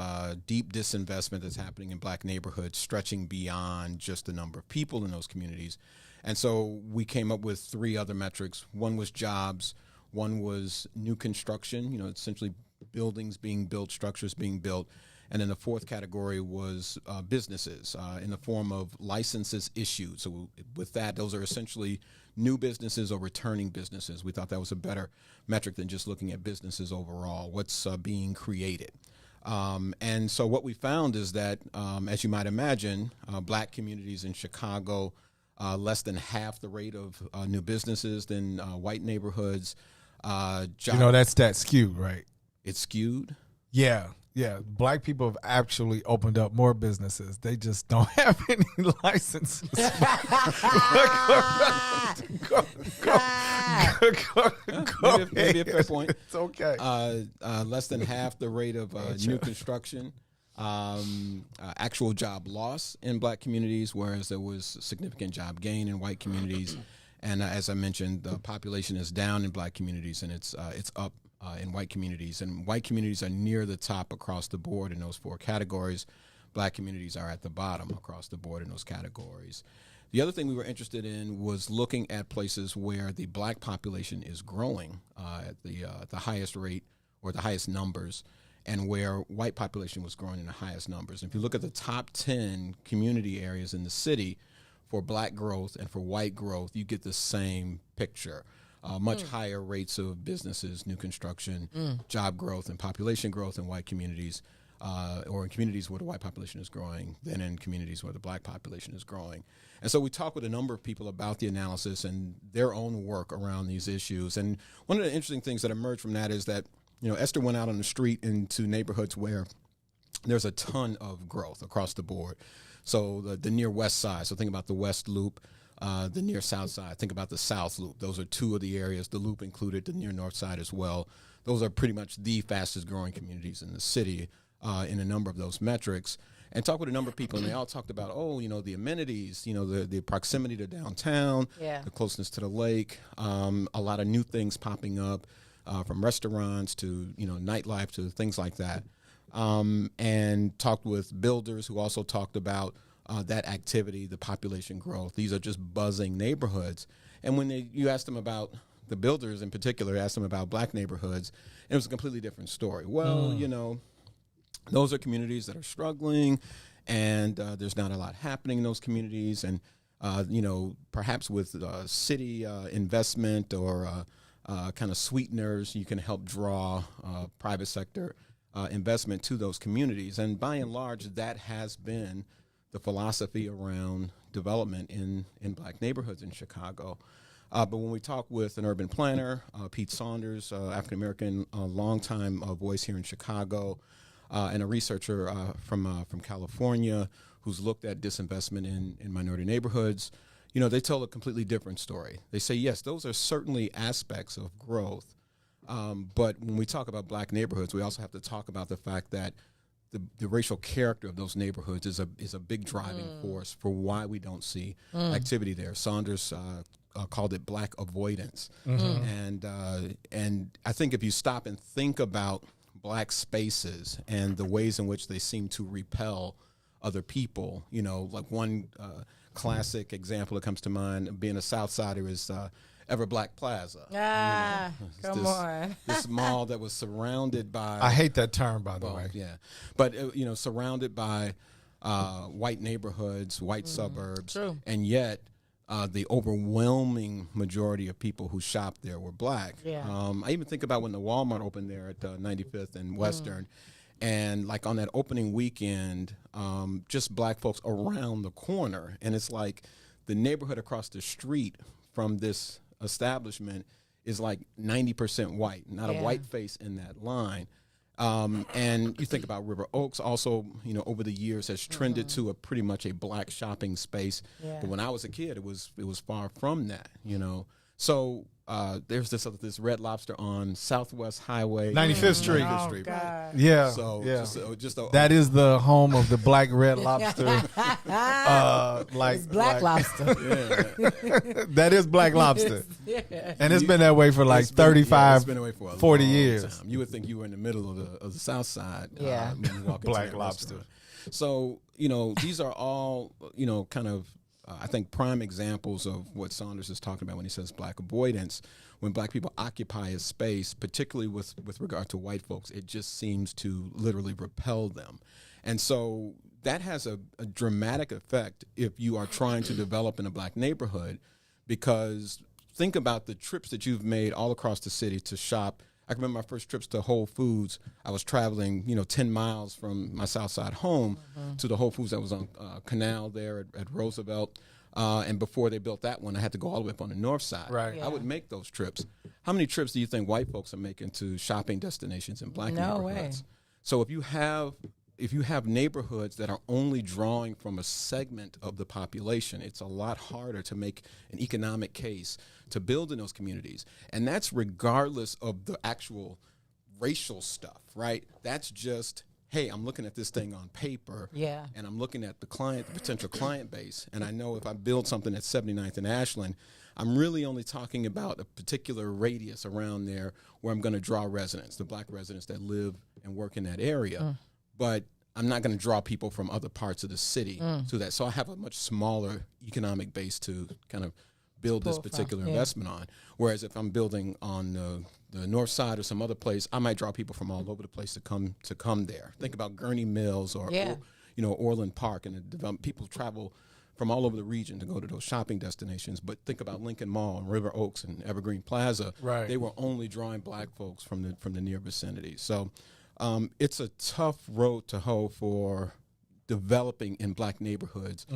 deep disinvestment that's happening in black neighborhoods, stretching beyond just the number of people in those communities? And so we came up with 3 other metrics. One was jobs. One was new construction, essentially buildings being built, structures being built. And then the 4th category was businesses in the form of licenses issued. So with that, those are essentially new businesses or returning businesses. We thought that was a better metric than just looking at businesses overall, what's being created. And so what we found is that, as you might imagine, black communities in Chicago, less than half the rate of new businesses than white neighborhoods. That's that skewed, right? It's skewed. Yeah. Black people have actually opened up more businesses. They just don't have any licenses. Go Maybe a fair point. It's okay. Less than half the rate of new construction. Actual job loss in black communities, whereas there was significant job gain in white communities. And as I mentioned, the population is down in black communities, and it's up in white communities. And white communities are near the top across the board in those 4 categories. Black communities are at the bottom across the board in those categories. The other thing we were interested in was looking at places where the black population is growing at the highest rate or the highest numbers. and where white population was growing in the highest numbers. If you look at the top 10 community areas in the city for black growth and for white growth, you get the same picture. Much higher rates of businesses, new construction, job growth, and population growth in white communities, or in communities where the white population is growing, than in communities where the black population is growing. And so we talked with a number of people about the analysis and their own work around these issues. And one of the interesting things that emerged from that is that, Esther went out on the street into neighborhoods where there's a ton of growth across the board. So the near west side, so think about the West Loop, the near south side, think about the South Loop. Those are two of the areas, the Loop included, the near north side as well. Those are pretty much the fastest growing communities in the city in a number of those metrics. And talked with a number of people, and they all talked about, the amenities, the proximity to downtown, the closeness to the lake, a lot of new things popping up, from restaurants to, nightlife to things like that. And talked with builders who also talked about that activity, the population growth. These are just buzzing neighborhoods. And when you asked them about the builders in particular, asked them about black neighborhoods, it was a completely different story. Well, those are communities that are struggling, and there's not a lot happening in those communities. And, perhaps with city investment or kind of sweeteners, you can help draw private sector investment to those communities. And by and large, that has been the philosophy around development in black neighborhoods in Chicago. But when we talk with an urban planner, Pete Saunders, African-American, longtime voice here in Chicago, and a researcher from California who's looked at disinvestment in minority neighborhoods, they tell a completely different story. They say, yes, those are certainly aspects of growth. But when we talk about black neighborhoods, we also have to talk about the fact that the racial character of those neighborhoods is a big driving force for why we don't see activity there. Saunders called it black avoidance. And I think if you stop and think about black spaces and the ways in which they seem to repel other people, like one classic example that comes to mind, being a South Sider, is Ever Black Plaza. Come on. This mall that was surrounded by... I hate that term, by the way. Yeah. But, surrounded by white neighborhoods, white suburbs. True. And yet the overwhelming majority of people who shopped there were black. Yeah. I even think about when the Walmart opened there at 95th and Western. And like on that opening weekend, just black folks around the corner. And it's like the neighborhood across the street from this establishment is like 90% white, not a white face in that line. And you think about River Oaks also, over the years has trended to a pretty much a black shopping space. Yeah. But when I was a kid, it was far from that, So there's this Red Lobster on Southwest Highway, 95th Street. 95th Street, right? God. Yeah. So just that is the home of the black Red Lobster. It's Black Lobster. That is Black Lobster. And it's been that way for like it's been 35, that way for a 40 long years. time. You would think you were in the middle of the South Side. Yeah. When you walk into Black that Lobster. restaurant. So, these are all, kind of, I think, prime examples of what Saunders is talking about when he says black avoidance. When black people occupy a space, particularly with regard to white folks, it just seems to literally repel them. And so that has a dramatic effect if you are trying to develop in a black neighborhood, because think about the trips that you've made all across the city to shop. I can remember my first trips to Whole Foods. I was traveling, 10 miles from my South Side home to the Whole Foods that was on Canal there at Roosevelt. And before they built that one, I had to go all the way up on the north side. Right. Yeah. I would make those trips. How many trips do you think white folks are making to shopping destinations in black neighborhoods? Way. So if you have neighborhoods that are only drawing from a segment of the population, it's a lot harder to make an economic case to build in those communities. And that's regardless of the actual racial stuff, right? That's just, hey, I'm looking at this thing on paper, and I'm looking at the potential client base, and I know if I build something at 79th and Ashland, I'm really only talking about a particular radius around there where I'm going to draw residents, the black residents that live and work in that area. But I'm not going to draw people from other parts of the city to that. So I have a much smaller economic base to kind of build this particular investment on. Whereas if I'm building on the north side or some other place, I might draw people from all over the place to come there. Think about Gurney Mills or Orland Park, and people travel from all over the region to go to those shopping destinations. But think about Lincoln Mall and River Oaks and Evergreen Plaza. Right. They were only drawing black folks from the near vicinity. So it's a tough road to hoe for developing in black neighborhoods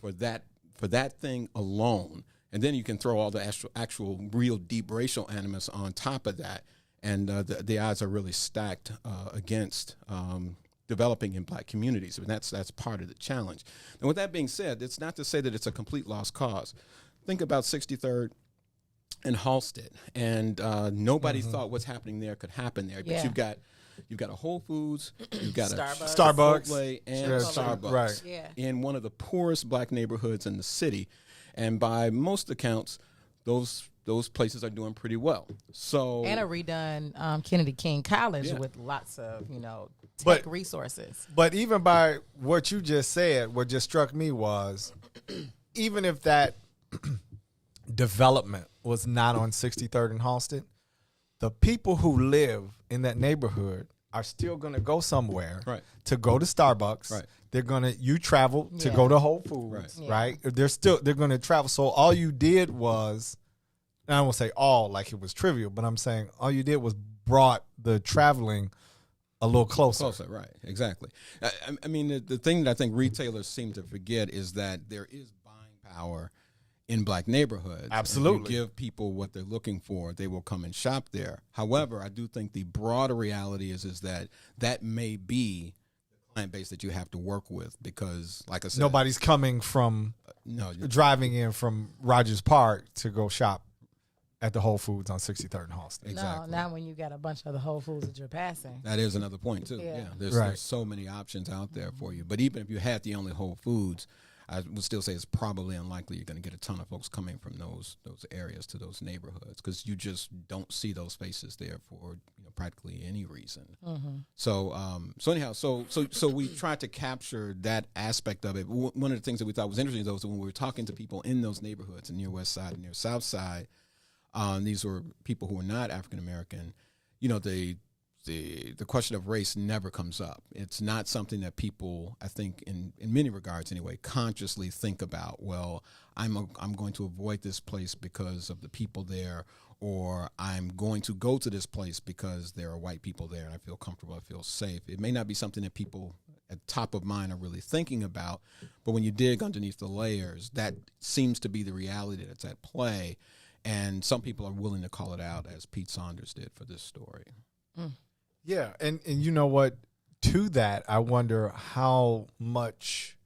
for that thing alone. And then you can throw all the actual real deep racial animus on top of that, and the odds are really stacked against developing in black communities. And that's part of the challenge. And with that being said, it's not to say that it's a complete lost cause. Think about 63rd and Halsted, and nobody thought what's happening there could happen there. But you've got a Whole Foods, you've got Starbucks, Chipotle, and Starbucks, right. in one of the poorest black neighborhoods in the city. And by most accounts, those places are doing pretty well. So and a redone Kennedy King College with lots of tech But- resources. But even by what you just said, what just struck me was, even if that development was not on 63rd and Halsted, the people who live in that neighborhood are still going to go somewhere to go to Starbucks. Right. You travel to go to Whole Foods, right? They're going to travel. So all you did was, and I won't say all like it was trivial, but I'm saying all you did was brought the traveling a little closer. Right, exactly. I mean, the thing that I think retailers seem to forget is that there is buying power in black neighborhoods. Absolutely. If you give people what they're looking for, they will come and shop there. However, I do think the broader reality is that may be the client base that you have to work with, because, like I said, Nobody's coming from driving in from Rogers Park to go shop at the Whole Foods on 63rd and Halsted. Exactly. No, not when you got a bunch of other Whole Foods that you're passing. That is another point too. Yeah. There's so many options out there for you. But even if you had the only Whole Foods, I would still say it's probably unlikely you're going to get a ton of folks coming from those areas to those neighborhoods, because you just don't see those faces there for practically any reason. So anyhow, so we tried to capture that aspect of it. One of the things that we thought was interesting, though, was when we were talking to people in those neighborhoods, in near West Side and near South Side. These were people who were not African American. The question of race never comes up. It's not something that people, I think, in many regards anyway, consciously think about. Well, I'm going to avoid this place because of the people there, or I'm going to go to this place because there are white people there and I feel comfortable, I feel safe. It may not be something that people at top of mind are really thinking about, but when you dig underneath the layers, that seems to be the reality that's at play. And some people are willing to call it out, as Pete Saunders did for this story. Yeah, and you know what? To that, I wonder how much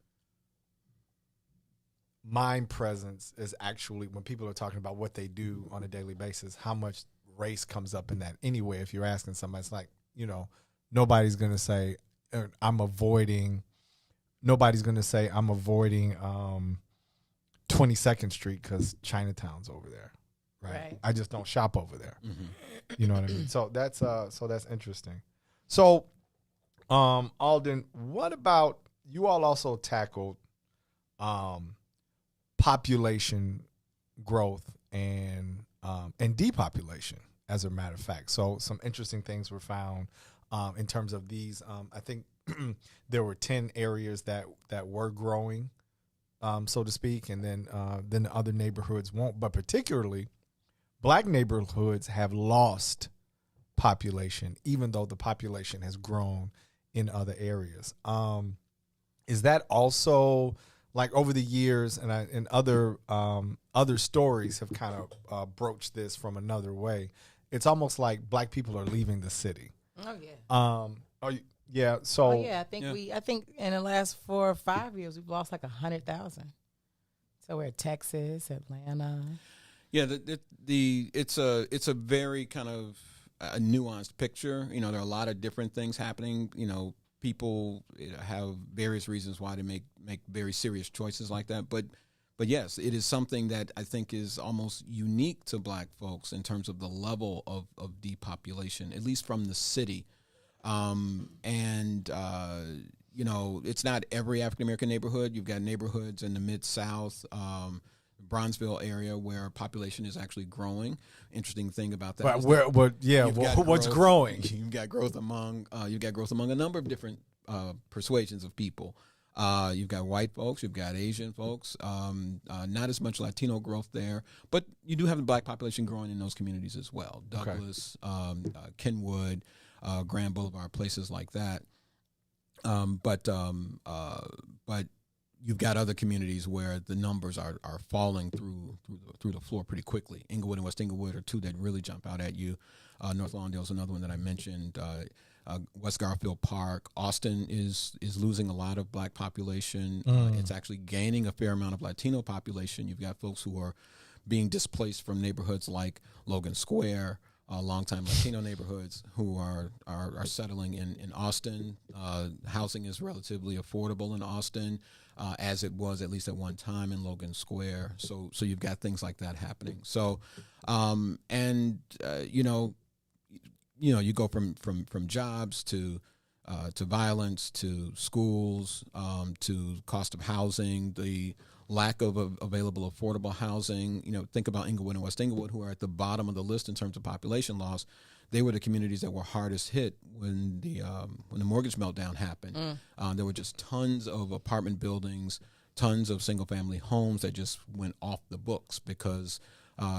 mind presence is actually, when people are talking about what they do on a daily basis, how much race comes up in that anyway. If you're asking somebody, it's like, nobody's going to say, I'm avoiding 22nd Street because Chinatown's over there. Right. I just don't shop over there. You know what I mean? So that's interesting. So, Alden, what about, you all also tackled population growth and depopulation, as a matter of fact. So some interesting things were found in terms of these. I think there were 10 areas that were growing, so to speak, and then the other neighborhoods won't. But particularly, black neighborhoods have lost population, even though the population has grown in other areas. Is that also, like, over the years, and other stories have kind of broached this from another way? It's almost like black people are leaving the city. Oh yeah. Yeah. So. Oh yeah. I think in the last 4 or 5 years we've lost like 100,000. So we're at Texas, Atlanta. Yeah, it's a very kind of a nuanced picture. There are a lot of different things happening. People have various reasons why they make very serious choices like that. But yes, it is something that I think is almost unique to black folks in terms of the level of depopulation, at least from the city. It's not every African American neighborhood. You've got neighborhoods in the Mid-South, Bronzeville area where population is actually growing. Interesting thing about that. But is where, that but yeah, you've got what's growth- growing? You've got growth among a number of different persuasions of people. You've got white folks, you've got Asian folks, not as much Latino growth there, but you do have the black population growing in those communities as well. Douglas, Kenwood, Grand Boulevard, places like that. But you've got other communities where the numbers are falling through the floor pretty quickly. Inglewood and West Inglewood are two that really jump out at you. North Lawndale is another one that I mentioned. West Garfield Park. Austin is losing a lot of black population. It's actually gaining a fair amount of Latino population. You've got folks who are being displaced from neighborhoods like Logan Square, longtime Latino neighborhoods, who are settling in Austin. Housing is relatively affordable in Austin, as it was at least at one time in Logan Square. So you've got things like that happening. So, you go from jobs to violence, to schools, to cost of housing, the lack of available affordable housing. Think about Inglewood and West Inglewood, who are at the bottom of the list in terms of population loss. They were the communities that were hardest hit when the mortgage meltdown happened. There were just tons of apartment buildings, tons of single family homes that just went off the books because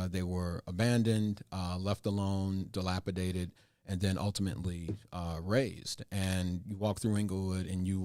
they were abandoned, left alone, dilapidated, and then ultimately razed. And you walk through Inglewood, and you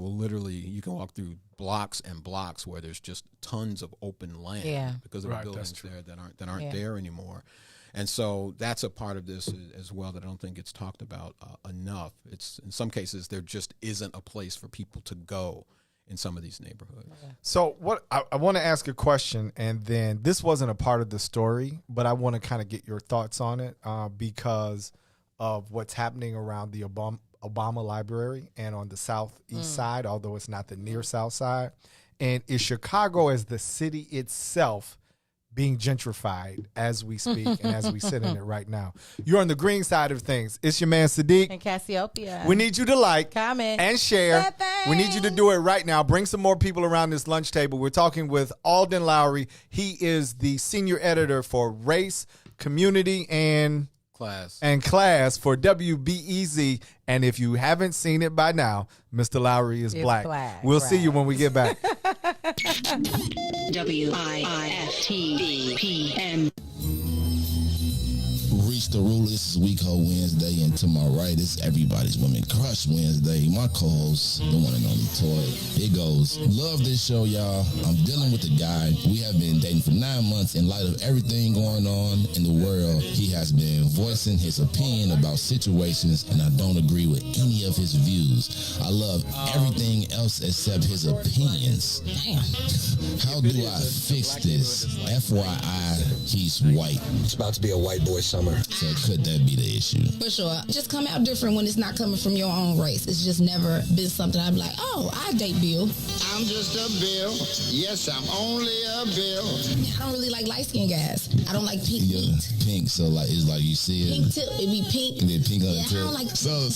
can walk through blocks and blocks where there's just tons of open land because there are buildings there that aren't there anymore. And so that's a part of this as well that I don't think it's talked about enough. It's in some cases there just isn't a place for people to go in some of these neighborhoods. So what I want to ask a question, and then this wasn't a part of the story, but I want to kind of get your thoughts on it because of what's happening around the Obama Library and on the southeast side, although it's not the near south side. And is Chicago as the city itself being gentrified as we speak and as we sit in it right now? You're on the green side of things. It's your man Sadeek. And Cassiopeia. We need you to like, comment, and share. We need you to do it right now. Bring some more people around this lunch table. We're talking with Alden Lowry. He is the senior editor for Race, Community, and Class for WBEZ. And if you haven't seen it by now, Mr. Lowry is black. We'll see you when we get back. WIFTBPM. Reach the ruler. This is Week Ho Wednesday, and to my right is Everybody's Women Crush Wednesday. My co-host, the one and only Toy. It goes, love this show, y'all. I'm dealing with a guy. We have been dating for 9 months. In light of everything going on in the world, he has been voicing his opinion about situations, and I don't agree with any of his views. I love everything else except his opinions. Damn. How do I fix this? FYI, he's white. It's about to be a white boy summer. So could that be the issue? For sure. Just come out different when it's not coming from your own race. It's just never been something I'd be like, oh, I date Bill. I'm just a Bill. Yes, I'm only a Bill. I don't really like light-skinned guys. I don't like pink meat. Pink, so it's like you see it. Pink tip, it be pink. It be pink on the I tip. don't like. So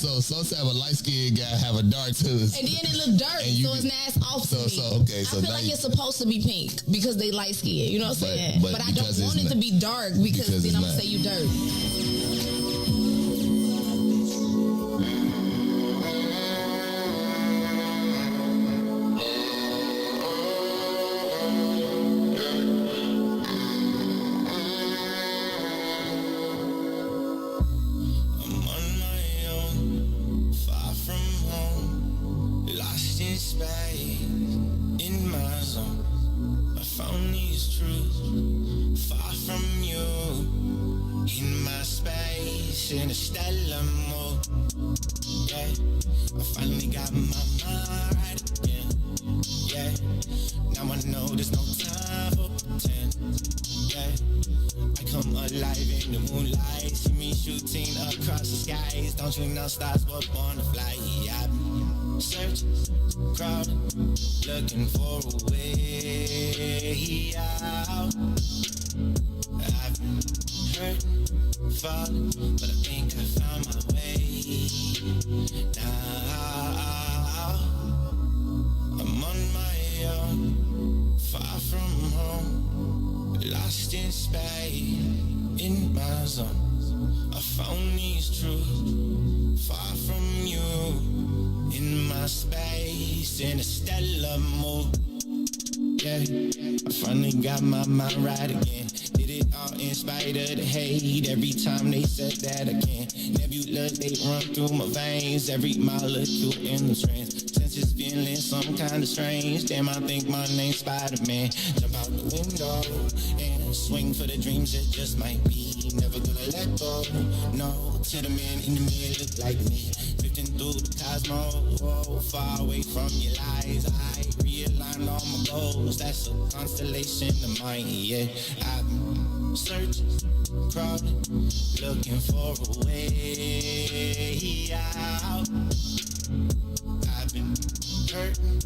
have a light-skinned guy have a dark tooth. And then it look dark, so it's not off to me. I feel like it's supposed to be pink because they light-skinned. You know what I'm saying? But I don't want it to be dark because then I'm going to say you dirt. Stars were born to fly. I've been searching, crawling, looking for a way out. I've been hurting, falling, but I think I found my way now. I'm on my own, far from home. lost in space, in my zone. I found these truths far from you, in my space, in a stellar mood. Yeah, I finally got my mind right again. Did it all in spite of the hate. Every time they said that again. Nebula, they run through my veins. Every molecule in the trance. Senses feeling some kind of strange. Damn, I think my name's Spider-Man. Jump out the window and swing for the dreams that just might be. Never gonna let go. No, to the man in the mirror look like me. Drifting through the cosmos, oh, far away from your lies. I realign all my goals. That's a constellation of mine, yeah. I've been searching, crawling, looking for a way out. I've been hurting,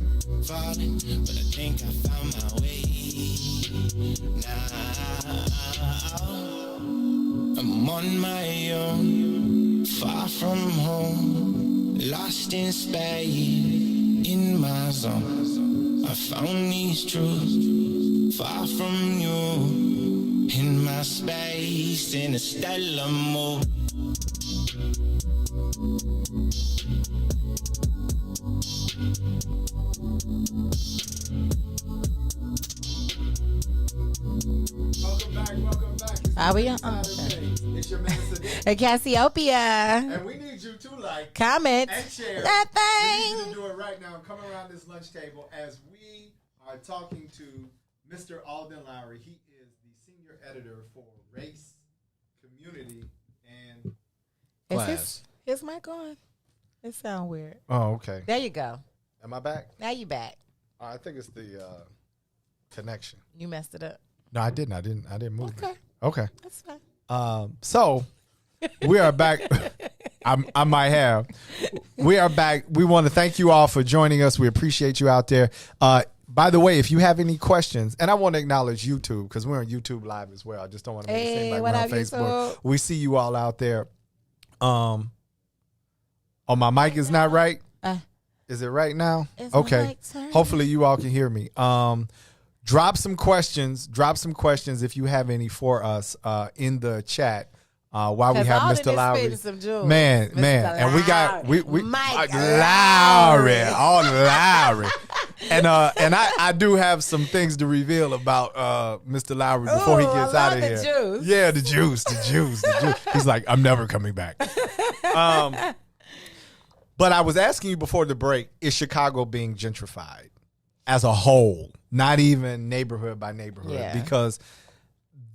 falling, but I think I found my way now. I'm on my own, far from home, lost in space, in my zone. I found these truths, far from you, in my space, in a stellar mode. Welcome back. Are we on? It's your man Sadeek. Hey, Cassiopeia. And we need you to like, Comment and share. that We need you thing. to do it right now. Come around this lunch table as we are talking to Mr. Alden Lowry. He is the senior editor for Race, Community, and Class. Is his mic on? It sound weird. Oh, okay. There you go. Am I back? Now you back. I think it's the connection. You messed it up. No, I didn't. I didn't move Okay. it. Okay. That's fine. So we are back. I might have. We are back. We want to thank you all for joining us. We appreciate you out there. By the way, if you have any questions, and I want to acknowledge YouTube because we're on YouTube Live as well. I just don't want to make it seem like what we're on up, Facebook. YouTube? We see you all out there. Oh, my mic is not right. Is it right now? Is my Okay. mic turned? Hopefully you all can hear me. Drop some questions if you have any for us in the chat while we have Mr. Lowry. Man, and we got Mike Lowry, all Lowry. And I do have some things to reveal about Mr. Lowry before he gets out of the here. juice. Yeah, the juice. He's like, I'm never coming back. But I was asking you before the break, is Chicago being gentrified as a whole? Not even neighborhood by neighborhood, Yeah. because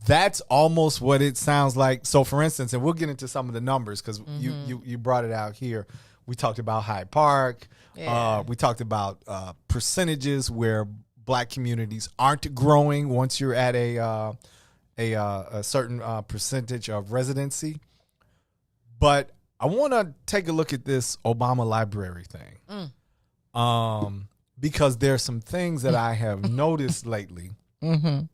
that's almost what it sounds like. So, for instance, and we'll get into some of the numbers because you brought it out here. We talked about Hyde Park. Yeah. We talked about percentages where black communities aren't growing once you're at a certain percentage of residency. But I want to take a look at this Obama library thing. Because there's some things that I have noticed lately. And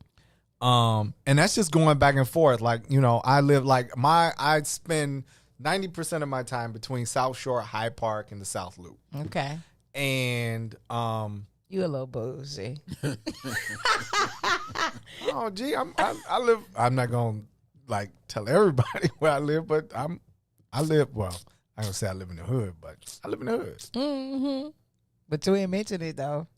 that's just going back and forth. Like, you know, I spend 90% of my time between South Shore, Hyde Park, and the South Loop. Okay. And You a little bougie. oh gee, I live. I'm not gonna like tell everybody where I live, but I live. Well, I don't say I live in the hood, but I live in the hood. But you ain't mentioned it though.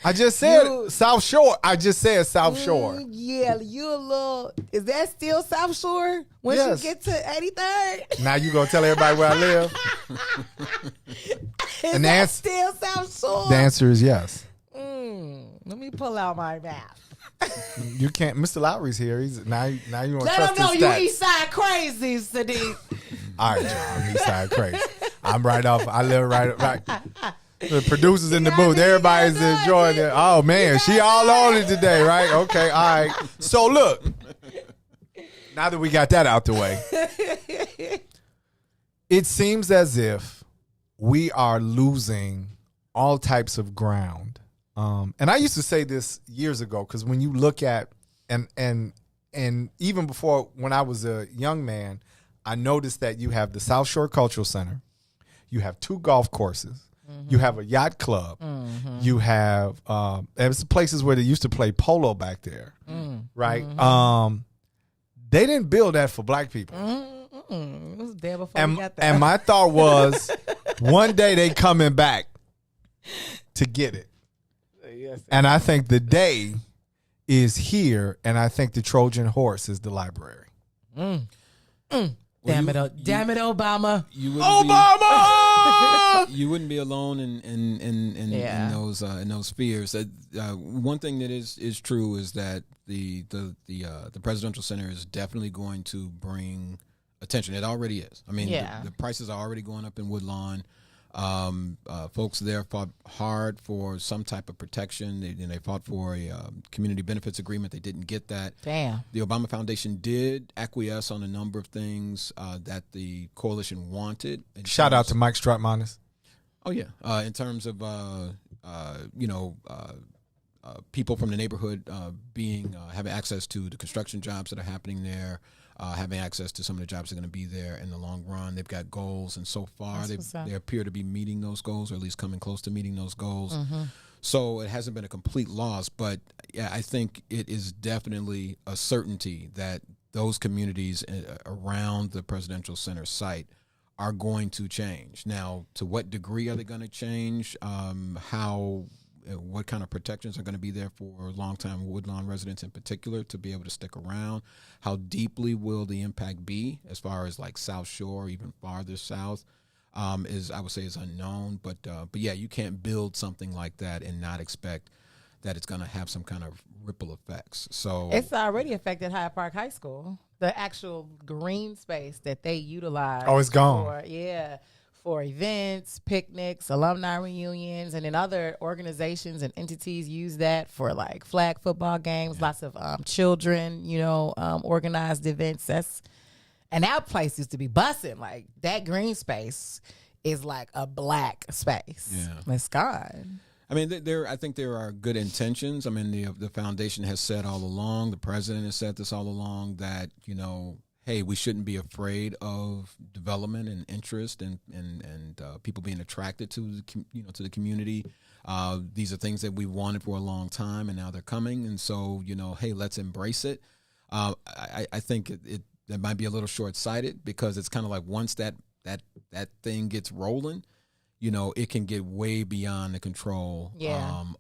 I just said South Shore. I just said South Shore. Yeah, you a little. Is that still South Shore? Once Yes. you get to 83rd? Now you gonna tell everybody where I live? Is And that still South Shore? The answer is yes. Let me pull out my map. You can't. Mr. Lowry's here. He's now you want to Let trust them know his you stats. East Side crazy, Sadeek. All right, y'all. I'm East Side crazy. I'm right off. I live right. The producers in the booth. Everybody's enjoying it. Oh man, she all on it today, right? Okay, all right. So look, now that we got that out the way, it seems as if we are losing all types of ground. And I used to say this years ago because when you look at and even before when I was a young man, I noticed that you have the South Shore Cultural Center, you have 2 golf courses. You have a yacht club. You have there's places where they used to play polo back there. right? They didn't build that for black people. It was there before we got there. And my thought was, one day they coming back to get it. And I think the day is here, and I think the Trojan horse is the library. Damn it, Obama. You wouldn't be alone in those fears. One thing that is true is that the presidential center is definitely going to bring attention. It already is. I mean, the prices are already going up in Woodlawn. Folks there fought hard for some type of protection. They fought for a community benefits agreement. They didn't get that. Damn. The Obama Foundation did acquiesce on a number of things that the coalition wanted. Shout out to Mike Strutmanis. Oh yeah, in terms of people from the neighborhood having access to the construction jobs that are happening there. Having access to some of the jobs that are going to be there in the long run. They've got goals, and so far they appear to be meeting those goals, or at least coming close to meeting those goals. So it hasn't been a complete loss, but yeah, I think it is definitely a certainty that those communities around the presidential center site are going to change. Now, to what degree are they going to change? What kind of protections are going to be there for longtime Woodlawn residents in particular to be able to stick around? How deeply will the impact be as far as like South Shore, even farther south, I would say is unknown. But yeah, you can't build something like that and not expect that it's going to have some kind of ripple effects. So it's already affected Hyde Park High School. The actual green space that they utilize. Oh, it's gone. For events, picnics, alumni reunions, and then other organizations and entities use that for like flag football games, lots of children, organized events. And that place used to be busting. Like that green space is like a black space. Yeah. It's gone. I mean, I think there are good intentions. I mean, the foundation has said all along, the president has said this all along, that, hey, we shouldn't be afraid of development and interest and people being attracted to the community. These are things that we wanted for a long time, and now they're coming. And so, hey, let's embrace it. I think that might be a little short-sighted, because it's kind of like once that thing gets rolling, it can get way beyond the control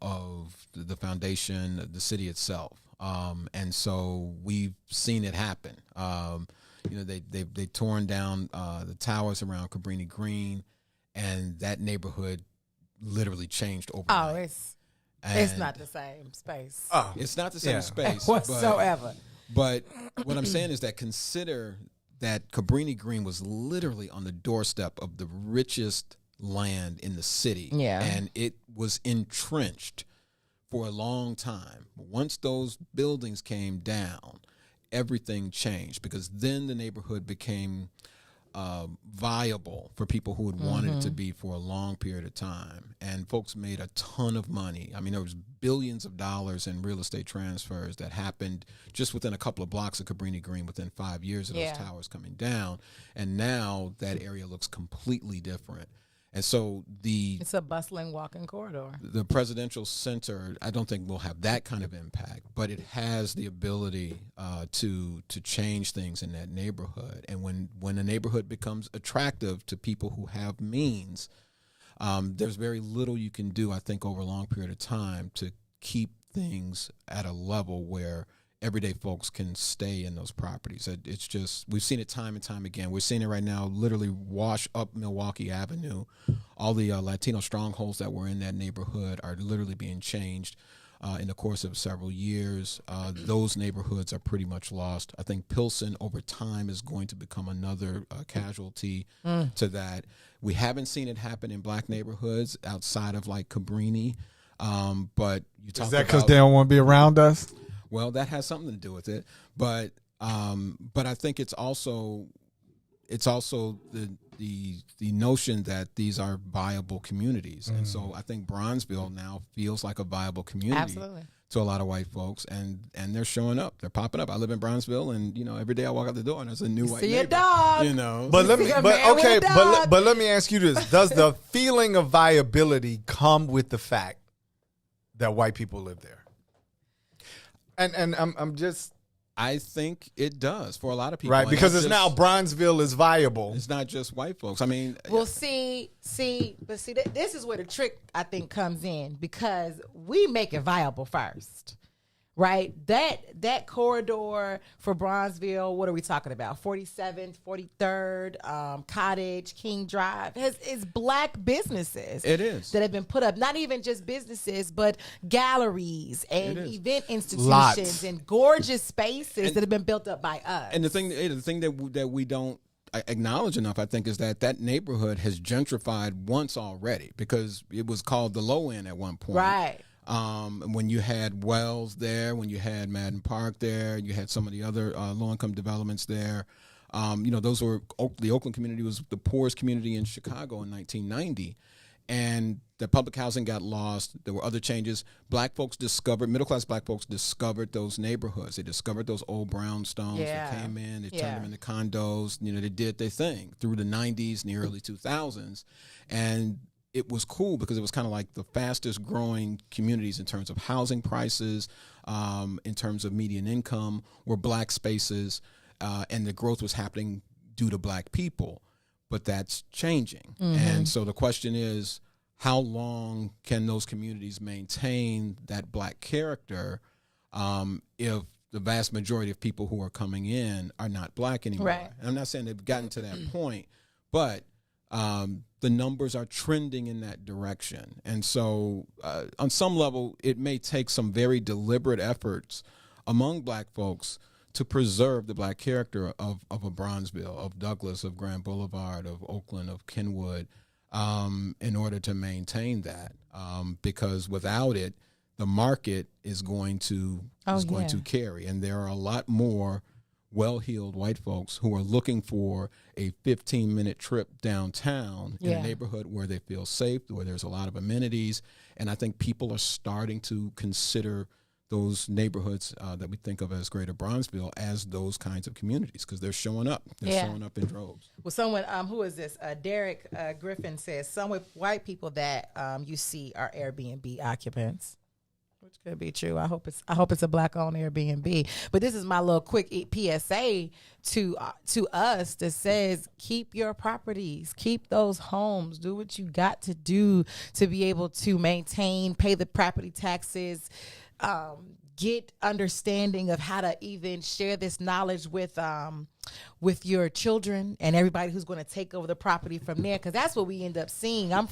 of the foundation, the city itself. And so we've seen it happen. They've torn down the towers around Cabrini Green, and that neighborhood literally changed overnight. It's not the same space. It's not the same space whatsoever. But what I'm saying is that consider that Cabrini Green was literally on the doorstep of the richest land in the city. Yeah. And it was entrenched for a long time. Once those buildings came down, everything changed, because then the neighborhood became viable for people who had wanted it to be for a long period of time. And folks made a ton of money. I mean, there was billions of dollars in real estate transfers that happened just within a couple of blocks of Cabrini Green within 5 years of those towers coming down. And now that area looks completely different. And so it's a bustling walking corridor. The presidential center, I don't think will have that kind of impact, but it has the ability to change things in that neighborhood. And when a neighborhood becomes attractive to people who have means, there's very little you can do, I think, over a long period of time to keep things at a level where everyday folks can stay in those properties. It's just, we've seen it time and time again. We're seeing it right now, literally wash up Milwaukee Avenue. All the Latino strongholds that were in that neighborhood are literally being changed in the course of several years. Those neighborhoods are pretty much lost. I think Pilsen over time is going to become another casualty to that. We haven't seen it happen in black neighborhoods outside of like Cabrini. But you talk about, is that because they don't want to be around us? Well, that has something to do with it, but I think it's also the notion that these are viable communities, and so I think Bronzeville now feels like a viable community to a lot of white folks, and they're showing up, they're popping up. I live in Bronzeville, and every day I walk out the door and there's a new white neighbor. See a dog, But let me ask you this: does the feeling of viability come with the fact that white people live there? And I'm just I think it does for a lot of people. right And because that's it's just- now Bronzeville is viable. It's not just white folks. I mean, Well, see, this is where the trick I think comes in because we make it viable first, right? That corridor for Bronzeville, what are we talking about? 47th, 43rd, Cottage, King Drive is black businesses. It is. That have been put up. Not even just businesses, but galleries and It is. event institutions Lots. and gorgeous spaces that have been built up by us. and the thing that we don't acknowledge enough, I think, is that neighborhood has gentrified once already because it was called the low end at one point. Right. When you had Wells there, when you had Madden Park there, you had some of the other low-income developments there. Those were the Oakland community was the poorest community in Chicago in 1990, and the public housing got lost. There were other changes. Middle-class black folks discovered those neighborhoods. They discovered those old brownstones. Yeah. They came in, they Yeah. turned them into condos. They did their thing through the 90s and the early 2000s, and it was cool because it was kind of like the fastest growing communities in terms of housing prices, in terms of median income, were black spaces, and the growth was happening due to black people. But that's changing. And so the question is, how long can those communities maintain that black character if the vast majority of people who are coming in are not black anymore? Right. And I'm not saying they've gotten to that point, but the numbers are trending in that direction. And so on some level, it may take some very deliberate efforts among black folks to preserve the black character of a Bronzeville, of Douglas, of Grand Boulevard, of Oakland, of Kenwood, in order to maintain that. Because without it, the market is going to to carry. And there are a lot more well-heeled white folks who are looking for a 15-minute trip downtown in a neighborhood where they feel safe, where there's a lot of amenities. And I think people are starting to consider those neighborhoods that we think of as Greater Bronzeville as those kinds of communities because they're showing up. They're showing up in droves. Well, someone, who is this? Derek Griffin says some with white people that you see are Airbnb occupants, which could be true. I hope it's a black-owned Airbnb. But this is my little quick PSA to us that says keep your properties, keep those homes, do what you got to do to be able to maintain, pay the property taxes. Get understanding of how to even share this knowledge with your children and everybody who's going to take over the property from there, because that's what we end up seeing. I'm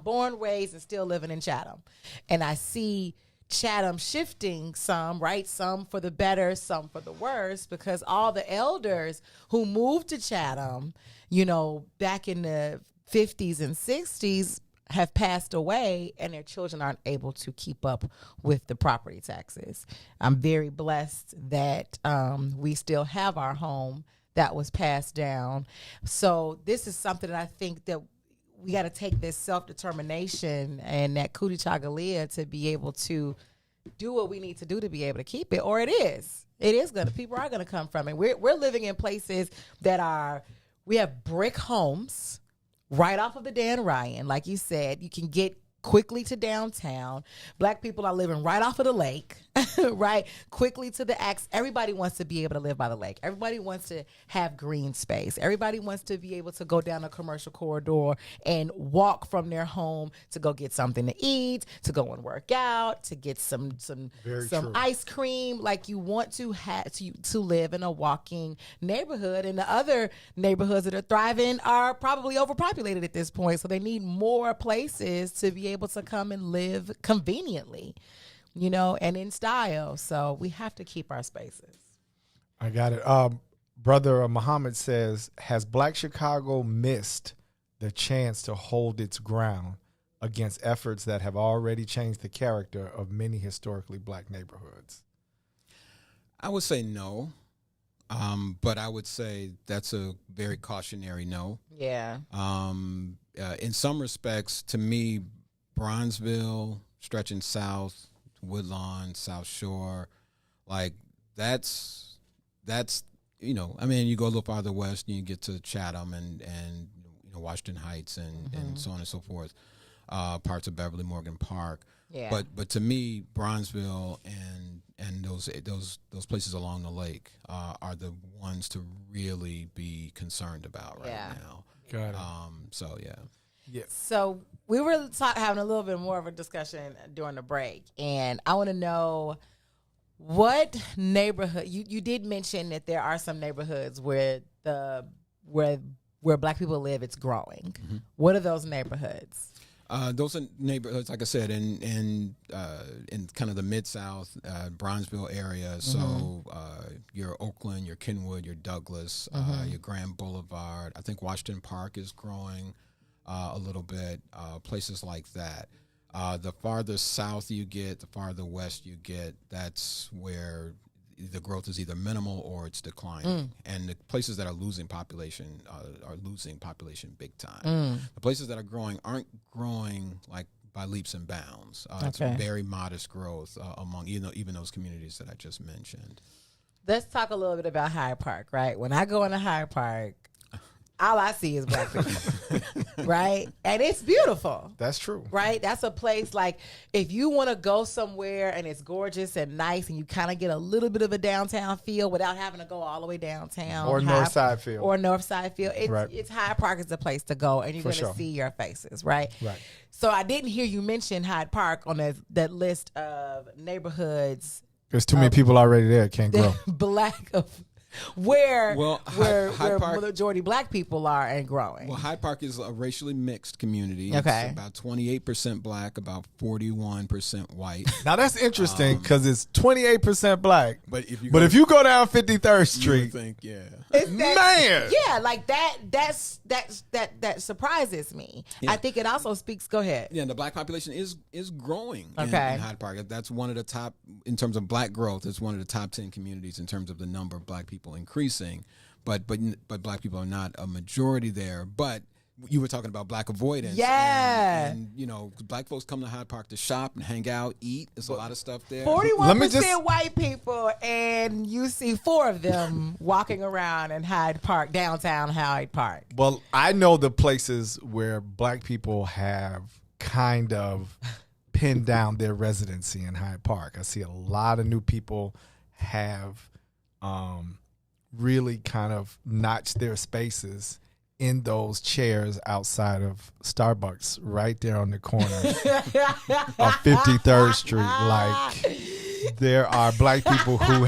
born, raised, and still living in Chatham, and I see Chatham shifting some for the better, some for the worse, because all the elders who moved to Chatham, back in the 50s and 60s, have passed away and their children aren't able to keep up with the property taxes. I'm very blessed that we still have our home that was passed down. So this is something that I think that we got to take this self-determination and that cootie chagalia to be able to do what we need to do to be able to keep it, or people are going to come from it. We're living in places that we have brick homes right off of the Dan Ryan. Like you said, you can get quickly to downtown. Black people are living right off of the lake, right? Quickly to the Axe. Everybody wants to be able to live by the lake. Everybody wants to have green space. Everybody wants to be able to go down a commercial corridor and walk from their home to go get something to eat, to go and work out, to get some ice cream. Like, you want to have to live in a walking neighborhood, and the other neighborhoods that are thriving are probably overpopulated at this point. So they need more places to be able to come and live conveniently, and in style. So we have to keep our spaces. I got it. Brother Muhammad says, has Black Chicago missed the chance to hold its ground against efforts that have already changed the character of many historically black neighborhoods? I would say no, but I would say that's a very cautionary no. Yeah. In some respects, to me, Bronzeville, stretching south, Woodlawn, South Shore, like that's you go a little farther west and you get to Chatham and Washington Heights and so on and so forth. parts of Beverly, Morgan Park. Yeah. But to me, Bronzeville and those places along the lake are the ones to really be concerned about right now. Got it. So yeah. Yeah. So we were having a little bit more of a discussion during the break, and I want to know what neighborhood you did mention that there are some neighborhoods where Black people live, it's growing. Mm-hmm. What are those neighborhoods? Those are neighborhoods, like I said, in kind of the Mid-South, Bronzeville area. So your Oakland, your Kenwood, your Douglas, your Grand Boulevard. I think Washington Park is growing a little bit, places like that. The farther south you get, the farther west you get, that's where the growth is either minimal or it's declining. And the places that are losing population are losing population big time. The places that are growing aren't growing like by leaps and bounds. It's very modest growth among even those communities that I just mentioned. Let's talk a little bit about Hyde Park, right? When I go into Hyde Park, all I see is Black people, right? And it's beautiful. That's true. Right? That's a place like if you want to go somewhere and it's gorgeous and nice and you kind of get a little bit of a downtown feel without having to go all the way downtown. Or North Side feel. Or North Side feel. Right. It's Hyde Park is the place to go and you're going to see your faces, right? Right. So I didn't hear you mention Hyde Park on that list of neighborhoods. There's too many people already there. Can't grow. Where Hyde Park, majority Black people are and growing. Well, Hyde Park is a racially mixed community. Okay. It's about 28% Black, about 41% white. Now that's interesting because it's 28% Black. But if you go down 53rd Street, you would think, man, yeah, like that surprises me. Yeah. I think it also speaks. Go ahead. Yeah, the Black population is growing in Okay. Hyde Park. That's one of the top in terms of Black growth. It's one of the top 10 communities in terms of the number of Black people increasing. But Black people are not a majority there. But you were talking about Black avoidance. Yeah. And Black folks come to Hyde Park to shop and hang out, eat. There's a lot of stuff there. 41% white people, and you see 4 of them walking around in Hyde Park, downtown Hyde Park. Well, I know the places where Black people have kind of pinned down their residency in Hyde Park. I see a lot of new people have really kind of notched their spaces in those chairs outside of Starbucks right there on the corner of 53rd Street. Like, there are Black people who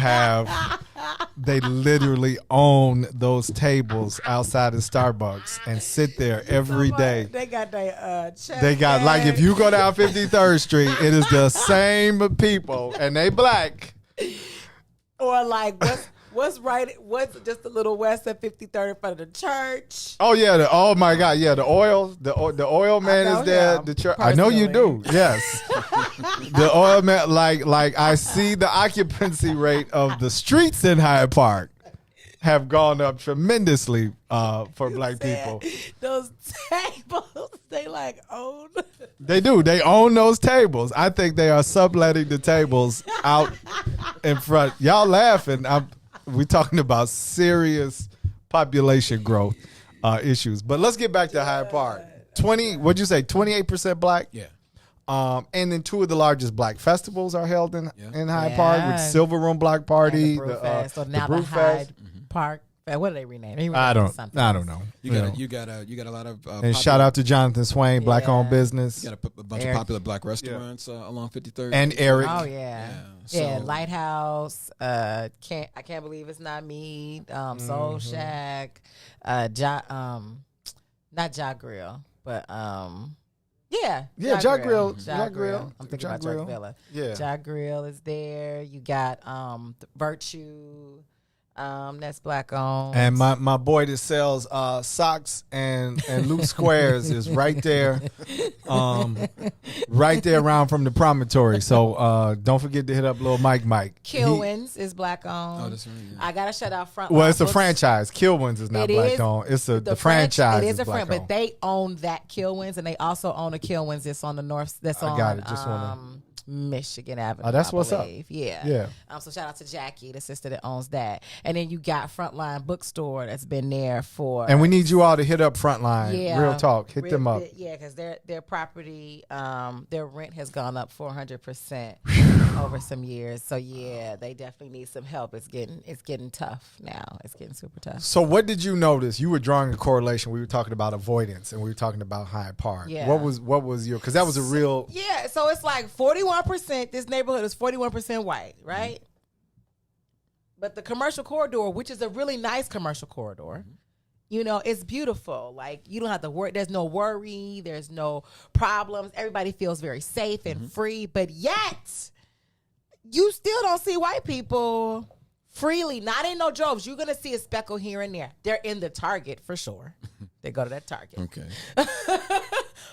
they literally own those tables outside of Starbucks and sit there every day. They got their They got, like, if you go down 53rd Street, it is the same people, and they Black. Or like, what's just a little west of 53rd in front of the church? Oh yeah, oh my God, yeah, the oil man is there. The church, I know you do. Yes, the oil man. Like I see the occupancy rate of the streets in Hyde Park have gone up tremendously for Black people. Those tables, they like own. They do. They own those tables. I think they are subletting the tables out in front. Y'all laughing? We're talking about serious population growth issues. But let's get back to Hyde Park. What'd you say? 28% Black? Yeah. And then 2 of the largest Black festivals are held in Hyde Park with Silver Room Block Party, the Brew Fest. So now the Brew the Hyde Fest. Park. What did they rename? I don't know. You got a lot of and shout out to Jonathan Swain, Black owned business. You got a bunch of popular Black restaurants along 53rd and Eric. Oh yeah. So, Lighthouse. I can't believe it's not me. Soul Shack. Not Ja Grill, but Ja Grill. Ja Grill. I'm thinking about Jerk Villa. Yeah. Ja Grill is there. You got Virtue. That's Black owned. And my boy that sells socks and loose squares is right there, right there around from the promontory. So don't forget to hit up little Mike. Kilwins is Black owned. Oh, that's right. Yeah. I gotta shout out front. Well, it's a franchise. Kilwins is not Black owned. It's the franchise. It is a Black but owned. they own that Kilwins, and they also own a Kilwins that's on the north. That's I on. got it. Just wanna Michigan Avenue. Oh, that's I what's up. believe. Yeah. Yeah. So shout out to Jackie, the sister that owns that. And then you got Frontline Bookstore that's been there for. And we need you all to hit up Frontline. Yeah. Real talk. Hit them up. Yeah, because their property, their rent has gone up 400% over some years. So yeah, they definitely need some help. It's getting tough now. It's getting super tough. So what did you notice? You were drawing a correlation. We were talking about avoidance, and we were talking about Hyde Park. Yeah. What was your? Because that was a real. Yeah, so it's like 41%. This neighborhood is 41% white, right? But the commercial corridor, which is a really nice commercial corridor, it's beautiful. Like, you don't have to worry. There's no worry. There's no problems. Everybody feels very safe and free. But yet, you still don't see white people freely. Not in no droves. You're going to see a speckle here and there. They're in the Target for sure. They go to that Target. Okay.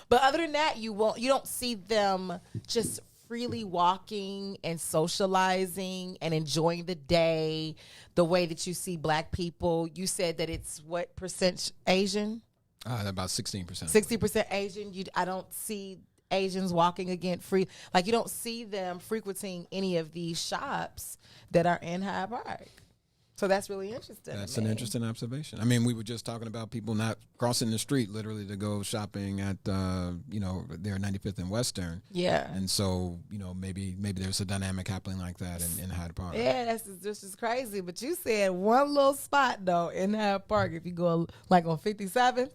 But other than that, you don't see them just freely walking and socializing and enjoying the day the way that you see black people. You said that it's what percent Asian? About 16%. 60% Asian. I don't see Asians walking again free. Like, you don't see them frequenting any of these shops that are in Hyde Park. So that's really interesting. That's an interesting observation. I mean, we were just talking about people not crossing the street literally to go shopping at, there 95th and Western. Yeah. And so, maybe there's a dynamic happening like that in Hyde Park. Yeah, that's just crazy. But you said one little spot, though, in Hyde Park, if you go like on 57th.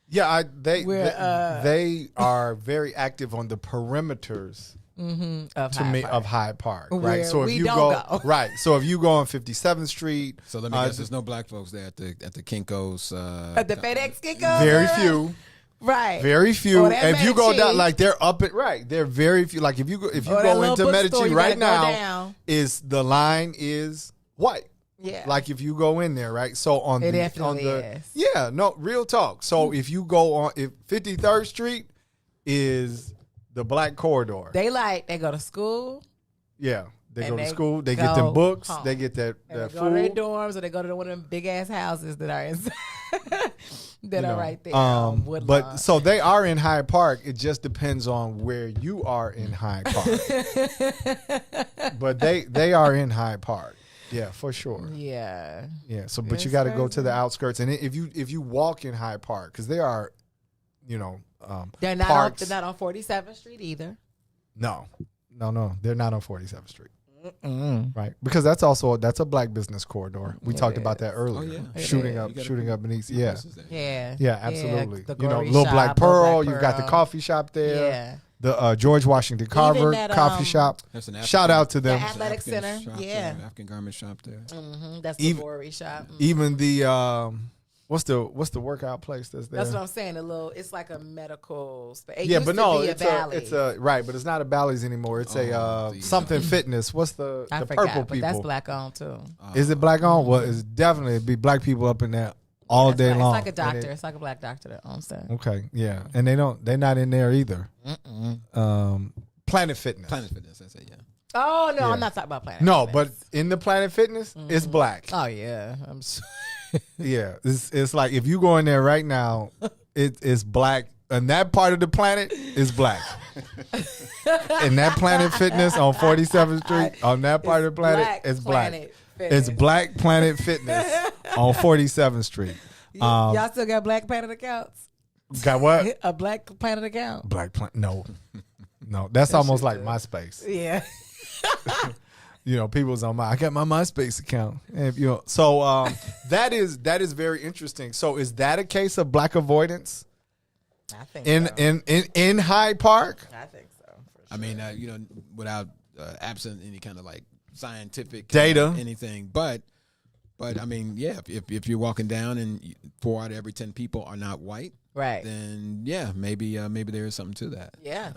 Yeah, they are very active on the perimeters. Of Hyde Park, right? Where So if we you don't go. right, so if you go on 57th Street, So let me guess, there's no black folks there at the Kinko's. At the FedEx Kinko's? very few, Right. very few. Or that If you go Medici. down, like they're up it, right? They're very few. Like if you Or that go little into bookstore, Medici you right gotta go now, down. is the line is white. Yeah. Like if you go in there, right? So on It the definitely is. yeah, no, real talk. So if you go on, if 53rd Street is the black corridor, They go to school. yeah, they And go to they school, they go get them books, home. they get that And they that go to their food. dorms, or they go to one of them big ass houses that are in that are right there. Woodlawn. But so they are in Hyde Park. It just depends on where you are in Hyde Park. But they are in Hyde Park. Yeah, for sure. yeah. Yeah. So, but you It's got to go to the crazy. outskirts, and if you walk in Hyde Park, because they are, They're not parks. they're not on 47th Street either. No, they're not on 47th Street. Right, because that's a black business corridor. We talked about that earlier. Oh, yeah. shooting It up, You gotta shooting put up beneath. Yeah, places there. Yeah. yeah, absolutely. the You know, Glory Little Shop, Black Little Pearl. Black You've got the Pearl. coffee shop there. Yeah. The George Washington Carver that, coffee shop. There's an Shout out to them. The Athletic African Center. shop Yeah. there, African garment shop there. That's the Even- Glory Shop. Even the what's the workout place that's there? That's what I'm saying. It's like a medical space. It Yeah, used but to no, be it's a right, but it's not a Bally's anymore. It's something fitness. What's the I the forgot, purple but people? that's black owned too. Is it black on? Well, it's definitely be black people up in there all That's day right. long. It's like a And doctor. It's like a black doctor that owns that. okay, yeah, and they're not in there either. Planet Fitness. Planet Fitness, that's it, yeah. Oh no, Yeah. I'm not talking about Planet. No, Fitness. but in the Planet Fitness, it's black. Oh yeah, I'm. Yeah, it's like if you go in there right now, it's black, and that part of the planet is black. And that Planet Fitness on 47th Street, on that part of the planet, it's black. It's Black Planet Fitness on 47th Street. Y'all still got Black Planet accounts? Got what? A Black Planet account? Black Planet? No, that's almost like MySpace. Yeah. You know, people's on I got my MySpace account. And, you know, so that is very interesting. So is that a case of black avoidance I think in Hyde Park? I think so. For sure. I mean, without absent any kind of like scientific Data. anything, but I mean, yeah, if you're walking down and 4 out of every 10 people are not white, Right. then yeah, maybe there is something to that. Yeah.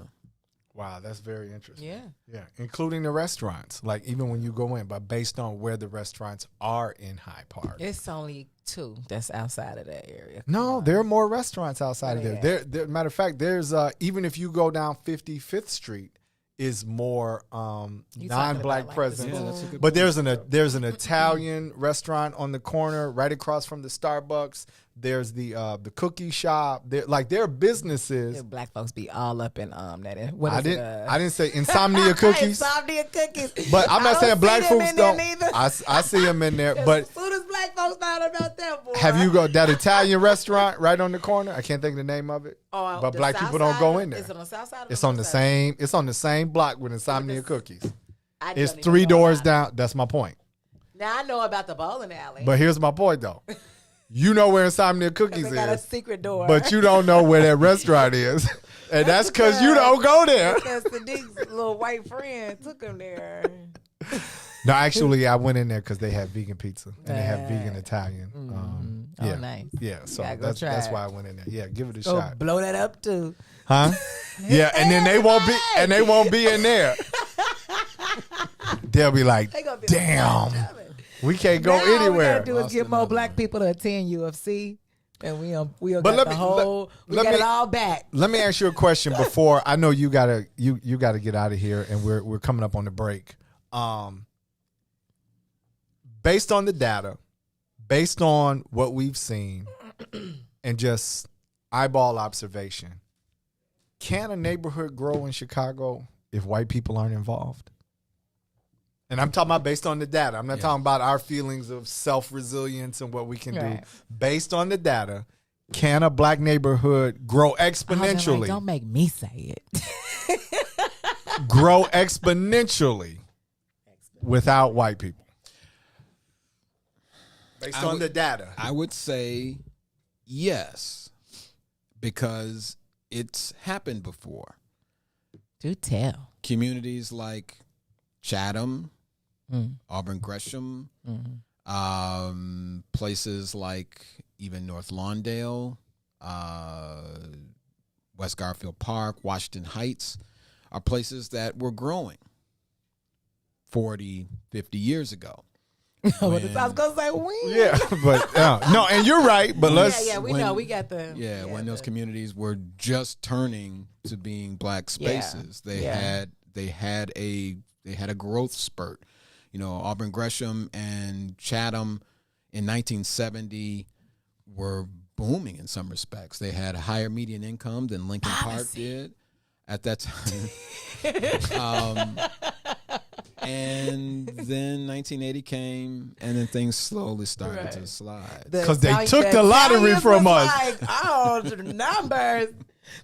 Wow, that's very interesting. Yeah. Yeah, including the restaurants. Like even when you go in, but based on where the restaurants are in Hyde Park. It's only 2 that's outside of that area. No, there are more restaurants outside of Yeah. there. Matter of fact, there's even if you go down 55th Street, is more You talking non-black about, like, presence. the Yeah, that's a good But point. there's an Italian restaurant on the corner right across from the Starbucks. There's the cookie shop. There are businesses. Yeah, black folks be all up in that. What I is didn't it, I didn't say insomnia cookies. Insomnia cookies. But I'm not I saying don't black see them folks in there don't. neither. I see them in there. But as soon as black folks found out about that, boy. have you got that Italian restaurant right on the corner? I can't think of the name of it. Oh, But the black south people don't side go of- in there. Is it on the south side? Or It's on the north side? same. It's on the same block with insomnia this- cookies. I It's don't even 3 know doors about it. down. That's my point. Now I know about the bowling alley. But here's my point though. You know where insomnia cookies they got a is, secret door. but you don't know where that restaurant is, and that's because you don't go there. Because Sadeek's little white friend took him there. No, actually, I went in there because they had vegan pizza and they have vegan Right. Italian. Oh, Yeah, nice. yeah. So Gotta go that's try it. why I went in there. Yeah, give it a Go shot, blow that up too. huh? Yeah, and then they won't be in there. They'll be like, They gonna be damn, like, we can't go now All we anywhere. gotta do is Lost get more another black one. people to attend UFC, and we'll But get let the me- whole. We let got me- it all back. Let me ask you a question before I know you gotta get out of here, and we're coming up on the break. Based on the data, based on what we've seen, and just eyeball observation, can a neighborhood grow in Chicago if white people aren't involved? And I'm talking about based on the data. I'm not talking about our feelings of self-resilience and what we can Right. do. Based on the data, can a black neighborhood grow Oh, they're like, exponentially? don't make me say it. Grow exponentially without white people? Based on the data. I would say yes, because it's happened before. Do tell. Communities like Chatham, Auburn Gresham, places like even North Lawndale, West Garfield Park, Washington Heights are places that were growing 40, 50 years ago. I was gonna say when. Yeah, but no, and you're right. But let's. Yeah, we when- know we got the. Yeah, when those communities were just turning to being black spaces, they had a growth spurt. You know, Auburn Gresham and Chatham in 1970 were booming in some respects. They had a higher median income than Lincoln Park did at that time. And then 1980 came, and then things slowly started to slide. Because they took the lottery from us. Like, oh, the numbers.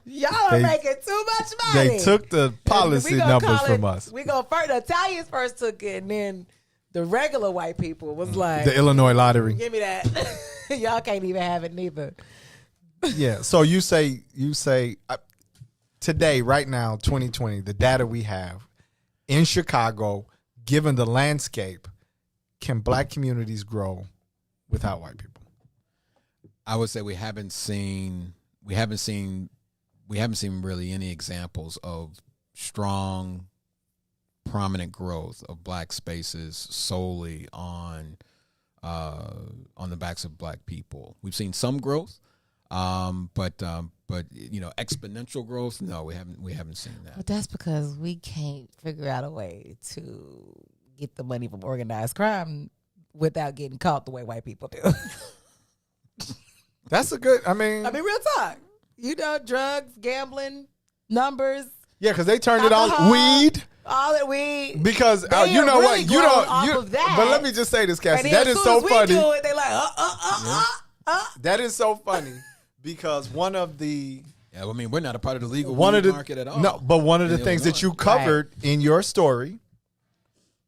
Y'all are making too much money. They took the policy numbers from us. We go first. The Italians first took it, and then the regular white people was like, The Illinois lottery. "Give me that." Y'all can't even have it neither. Yeah. So you say today, right now, 2020, the data we have in Chicago, given the landscape, can black communities grow without white people? I would say we haven't seen really any examples of strong, prominent growth of black spaces solely on the backs of black people. We've seen some growth, but you know, exponential growth. No, we haven't seen that. But that's because we can't figure out a way to get the money from organized crime without getting caught the way white people do. That's a good. I mean, real talk. You know, drugs, gambling, numbers, yeah, because they turned it on alcohol, weed. all that weed. Because They you know really what, you grown don't. off of that. But let me just say this, Cassie. And then That as is soon so as we funny. do it, they like, That is so funny because one of the Yeah, I mean, we're not a part of the legal one of weed the market at all. no, but one of the in things that you Illinois. covered in your story,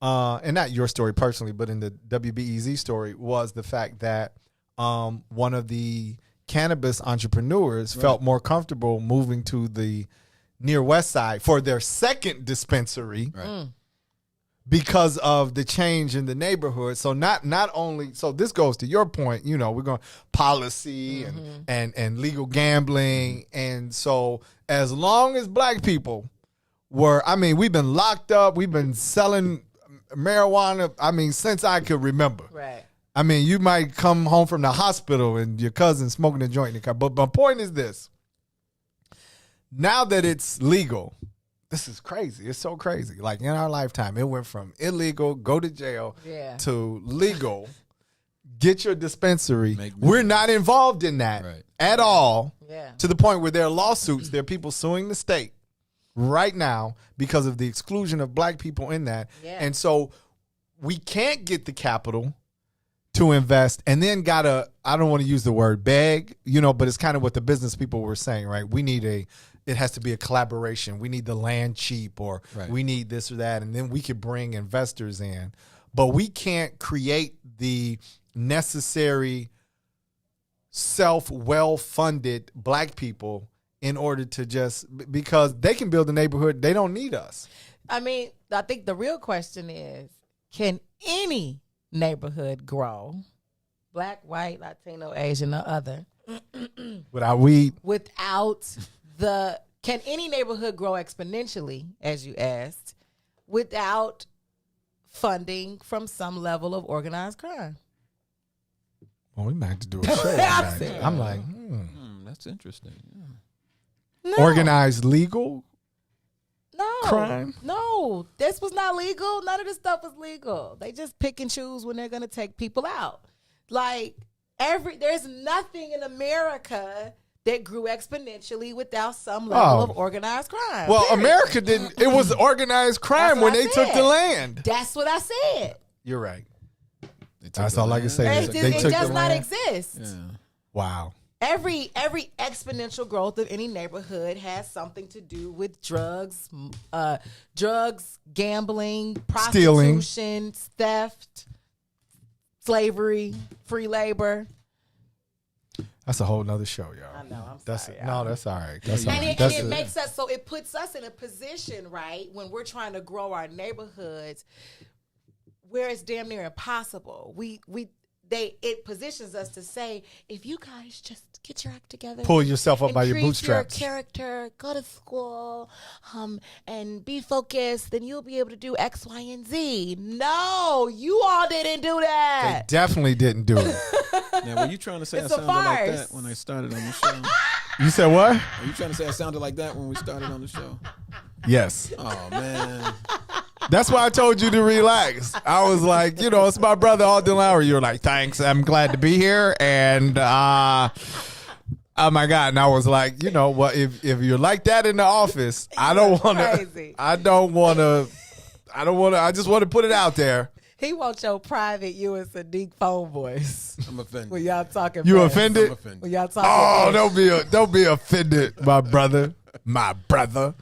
and not your story personally, but in the WBEZ story, was the fact that one of the cannabis entrepreneurs felt more comfortable moving to the near West Side for their second dispensary. Right. Because of the change in the neighborhood. So not only, so this goes to your point, you know, we're going policy and legal gambling. And so as long as black people we've been locked up, we've been selling marijuana, since I could remember. right. You might come home from the hospital and your cousin smoking a joint in the car. But my point is this. Now that it's legal, this is crazy. It's so crazy. Like in our lifetime, it went from illegal, go to jail, to legal, get your dispensary. We're not involved in that at all. Yeah. To the point where there are lawsuits, there are people suing the state right now because of the exclusion of black people in that. Yeah. And so we can't get the capital to invest and then gotta, I don't want to use the word beg, but it's kind of what the business people were saying, right? We need it has to be a collaboration. We need the land cheap, or we need this or that. And then we could bring investors in, but we can't create the necessary well-funded black people in order to because they can build a neighborhood. They don't need us. I mean, I think the real question is, can any neighborhood grow, black, white, Latino, Asian, or other, without weed? Can any neighborhood grow exponentially, as you asked, without funding from some level of organized crime? Well, we might have to do a show. I'm like, that's interesting. Yeah. No. Organized legal crime? No, this was not legal. None of this stuff was legal. They just pick and choose when they're going to take people out. Like there's nothing in America that grew exponentially without some level of organized crime. Well, America didn't. It was organized crime when they took the land. That's what I said. You're right. That's all I can say. It does not exist. Yeah. Wow. Every exponential growth of any neighborhood has something to do with drugs, gambling, prostitution, theft, slavery, free labor. That's a whole nother show, y'all. I know. I'm sorry. No, that's all right. That's all right. And it makes us, so it puts us in a position, right, when we're trying to grow our neighborhoods, where it's damn near impossible. It positions us to say, if you guys just get your act together, pull yourself up by your bootstraps, your character, go to school, and be focused, then you'll be able to do X, Y, and Z. No, you all didn't do that. They definitely didn't do it. Now, were you trying to say I sounded like that when I started on the show? You said what? Are you trying to say I sounded like that when we started on the show? Yes. Oh, man. That's why I told you to relax. I was like, it's my brother, Alden Lowry. You're like, thanks, I'm glad to be here. And, oh my God. And I was like, well, if you're like that in the office, I just want to put it out there. He wants your private you and Sadeek phone voice. I'm offended. When y'all talking You mess. offended? I'm offended. When y'all talking don't be offended, my brother. My brother.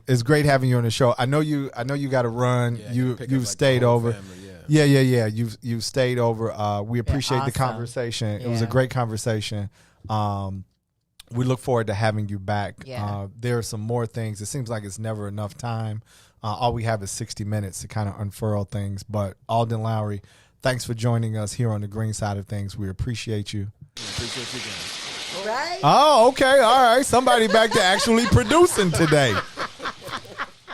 It's great having you on the show. I know you got to run. Yeah, you've stayed over. Family, yeah. You've stayed over. We appreciate the conversation. Yeah. It was a great conversation. We look forward to having you back. Yeah. There are some more things. It seems like it's never enough time. All we have is 60 minutes to kind of unfurl things. But Alden Lowry, thanks for joining us here on the green side of things. We appreciate you. Appreciate you guys. Right? Oh, okay. All right. Somebody back to actually producing today.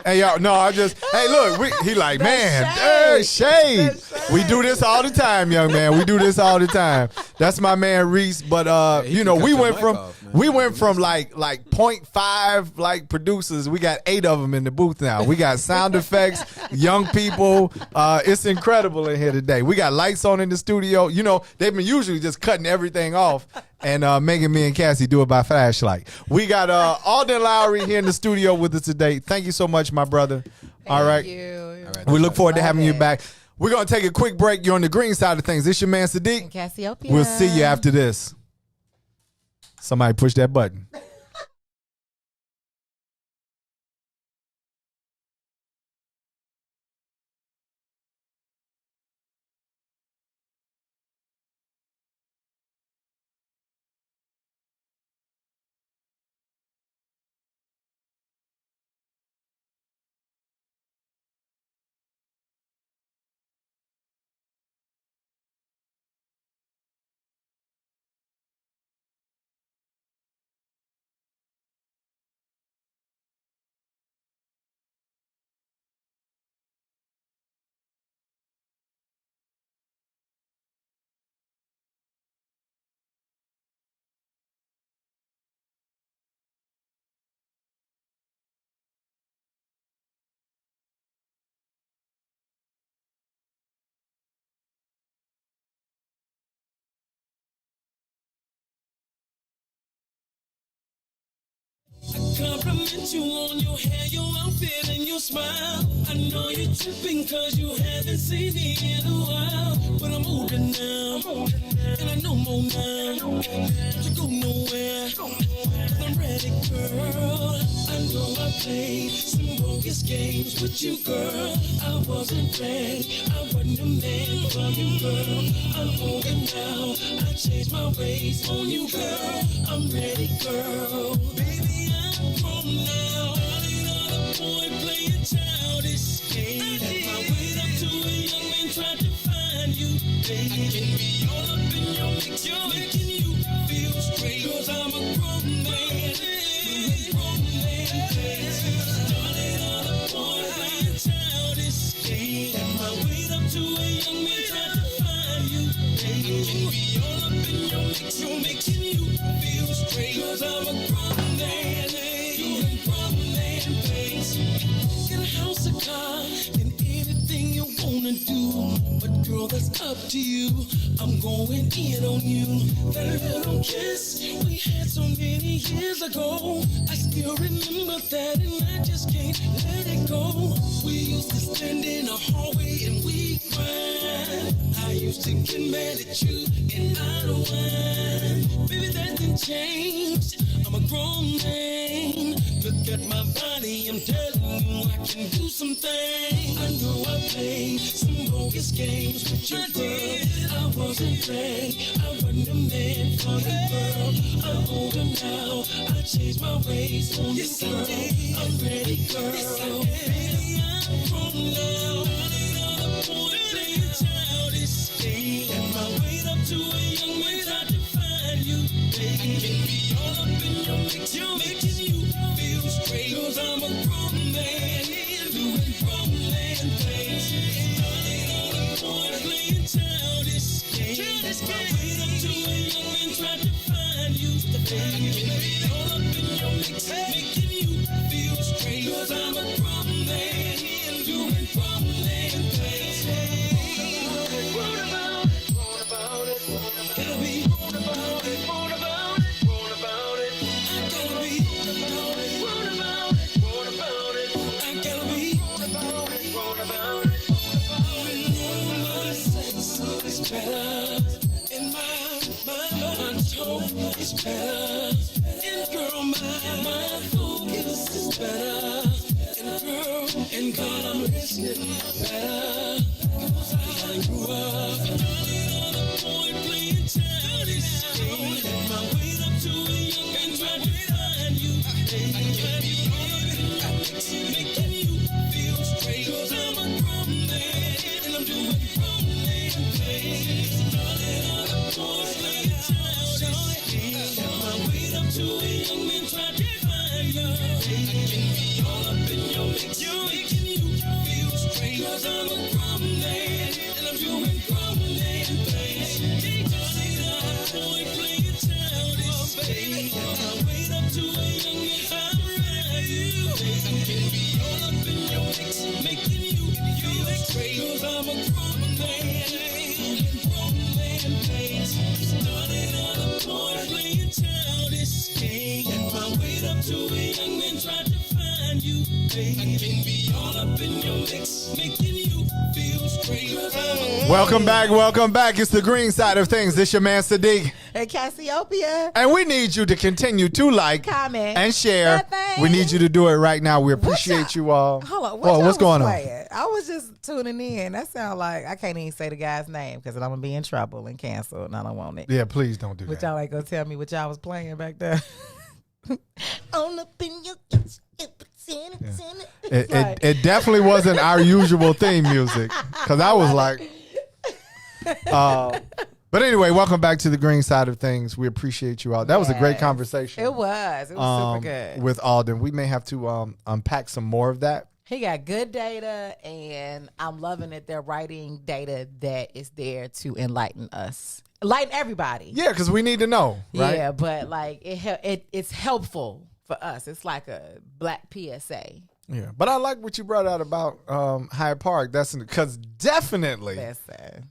Hey, y'all. No, hey, look. He like, man, shade. We do this all the time, young man. We do this all the time. That's my man, Reese. But, we went from like 0.5 like producers. We got 8 of them in the booth now. We got sound effects, young people. It's incredible in here today. We got lights on in the studio. They've been usually just cutting everything off and making me and Cassie do it by flashlight. We got Alden Lowry here in the studio with us today. Thank you so much, my brother. All right. Thank you. All right. We look forward to having you back. We're going to take a quick break. You're on the green side of things. This your man, Sadeek. And Cassiopeia. We'll see you after this. Somebody push that button. compliment you on your hair, your outfit, and your smile. I know you're tripping cause you haven't seen me in a while. But I'm older now, and I know more now. Don't you go nowhere, cause I'm ready, girl. I know I played some bogus games with you, girl. I wasn't ready, I wasn't a man for you, girl. I'm older now, I changed my ways on you, girl. I'm ready, girl. Baby, I'm grown now. I ain't on a boy playing childish games. I wait up to a young man trying to find you, baby. I can be all up in your mix, you're making you feel straight. Cause I'm a grown man, grown man, baby. Started on a boy playing childish games. I wait up to a young man trying to find you, baby. I can be all up in your mix, you're making you feel straight. Cause I'm a grown man, doing grown man things. Get a house, a car, and anything you wanna do. But girl, that's up to you. I'm going in on you. That little kiss we had so many years ago, I still remember that and I just can't let it go. We used to stand in the hallway and we cried. I used to get mad at you and I'd whine. Baby, that didn't change. I'm a grown man. Look at my body, I'm telling you I can do some things. I know I played some bogus games with you, girl. I wasn't ready, I wasn't a man for you, girl. I'm older now, I changed my ways on you, girl. I'm ready, girl. Baby, I'm grown now. I ain't on a boy playing childish games. And my wait up to a young man tried to find you, baby. I can be all up in your mix, you're making you feel straight. Cause I'm a grown man, doing grown man things. Started on a boy playing childish games. My wait up to a young man tried to find you, baby. I can be all up in your mix, making you feel straight. Cause I'm a grown man, doing grown man things. What about it? What about it? Gotta be what about it? What about it? What about it? I gotta be what about it? What about it? What about it? I gotta be what about it? What about it? My sex is better, and my tone is better, and girl, my focus is better, and girl, I'm listening better. I grew up on a boy playing childish games. My wait up to a young man trying to find you, baby. Making you feel straight. Cause I'm a grown man and I'm doing grown man things. Started on a boy playing childish games. My wait up to a young man trying to find you, baby. I can be all up in your mix. You're making you feel straight. Cause I'm a grown man and I'm doing grown man things. Started on a boy playing childish games. My wait up to a young man trying to find you, baby. I can be all up in your mix, making you feel straight. Cause I'm a grown man, doing grown man things. Started on a boy playing childish games. My wait up to a young man tried to find you, baby. I can be all up in your mix, making you feel straight. Cause I'm a Welcome back, welcome back. It's the green side of things. This your man Sadeek. Hey, Cassiopeia. And we need you to continue to like, Comment. and share. That thing. We need you to do it right now. We appreciate you all. Hold on. Whoa, what's going on? I was just tuning in. That sound like I can't even say the guy's name because I'm gonna be in trouble and canceled, and I don't want it. Yeah, please don't do But that. y'all ain't gonna tell me what y'all was playing back there. On up in your It definitely wasn't our usual theme music because I was like, but anyway, welcome back to the green side of things. We appreciate you all. That was a great Yes. conversation. It was super good. With Alden. We may have to unpack some more of that. He got good data, and I'm loving that they're writing data that is there to enlighten us, enlighten everybody. Yeah, because we need to know, right? Yeah, but like it's helpful for us. It's like a black PSA. Yeah, but I like what you brought out about Hyde Park. That's because definitely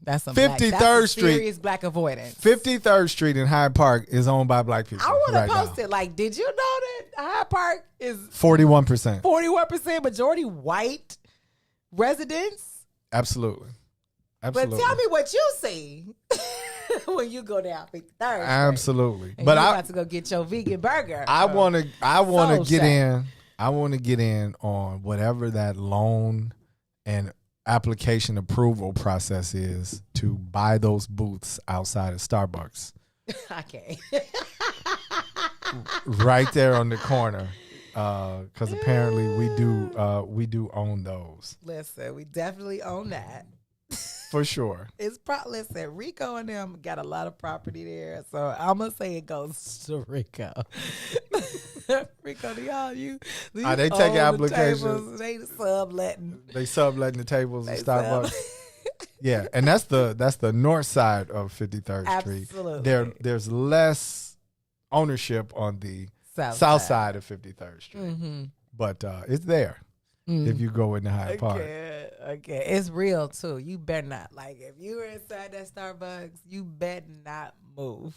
That's some 53rd Street, serious black avoidance. 53rd Street in Hyde Park is owned by black people. I want to right post now. it. Like, did you know that? Hyde Park is 41%. 41% majority white residents. Absolutely. But Absolutely. tell me what you see when you go down 53rd Street. Absolutely. And But you I about to go get your vegan burger. I want to Soul get Shack. in. I want to get in on whatever that loan and application approval process is to buy those booths outside of Starbucks. I can't. Right there on the corner. Because apparently we do own those. Listen, we definitely own that. For sure. It's listen, Rico and them got a lot of property there, so I'm gonna say it goes to Rico. Rico, do y'all you? Do you They take own the applications. tables? They subletting. They subletting the tables at They Starbucks. Yeah, and that's the north side of 53rd Street. Absolutely. There's less ownership on the south side of 53rd Street. Mm-hmm. But it's there if you go into Hyde Park. Okay, it's real too. You better not. Like if you were inside that Starbucks, you better not move.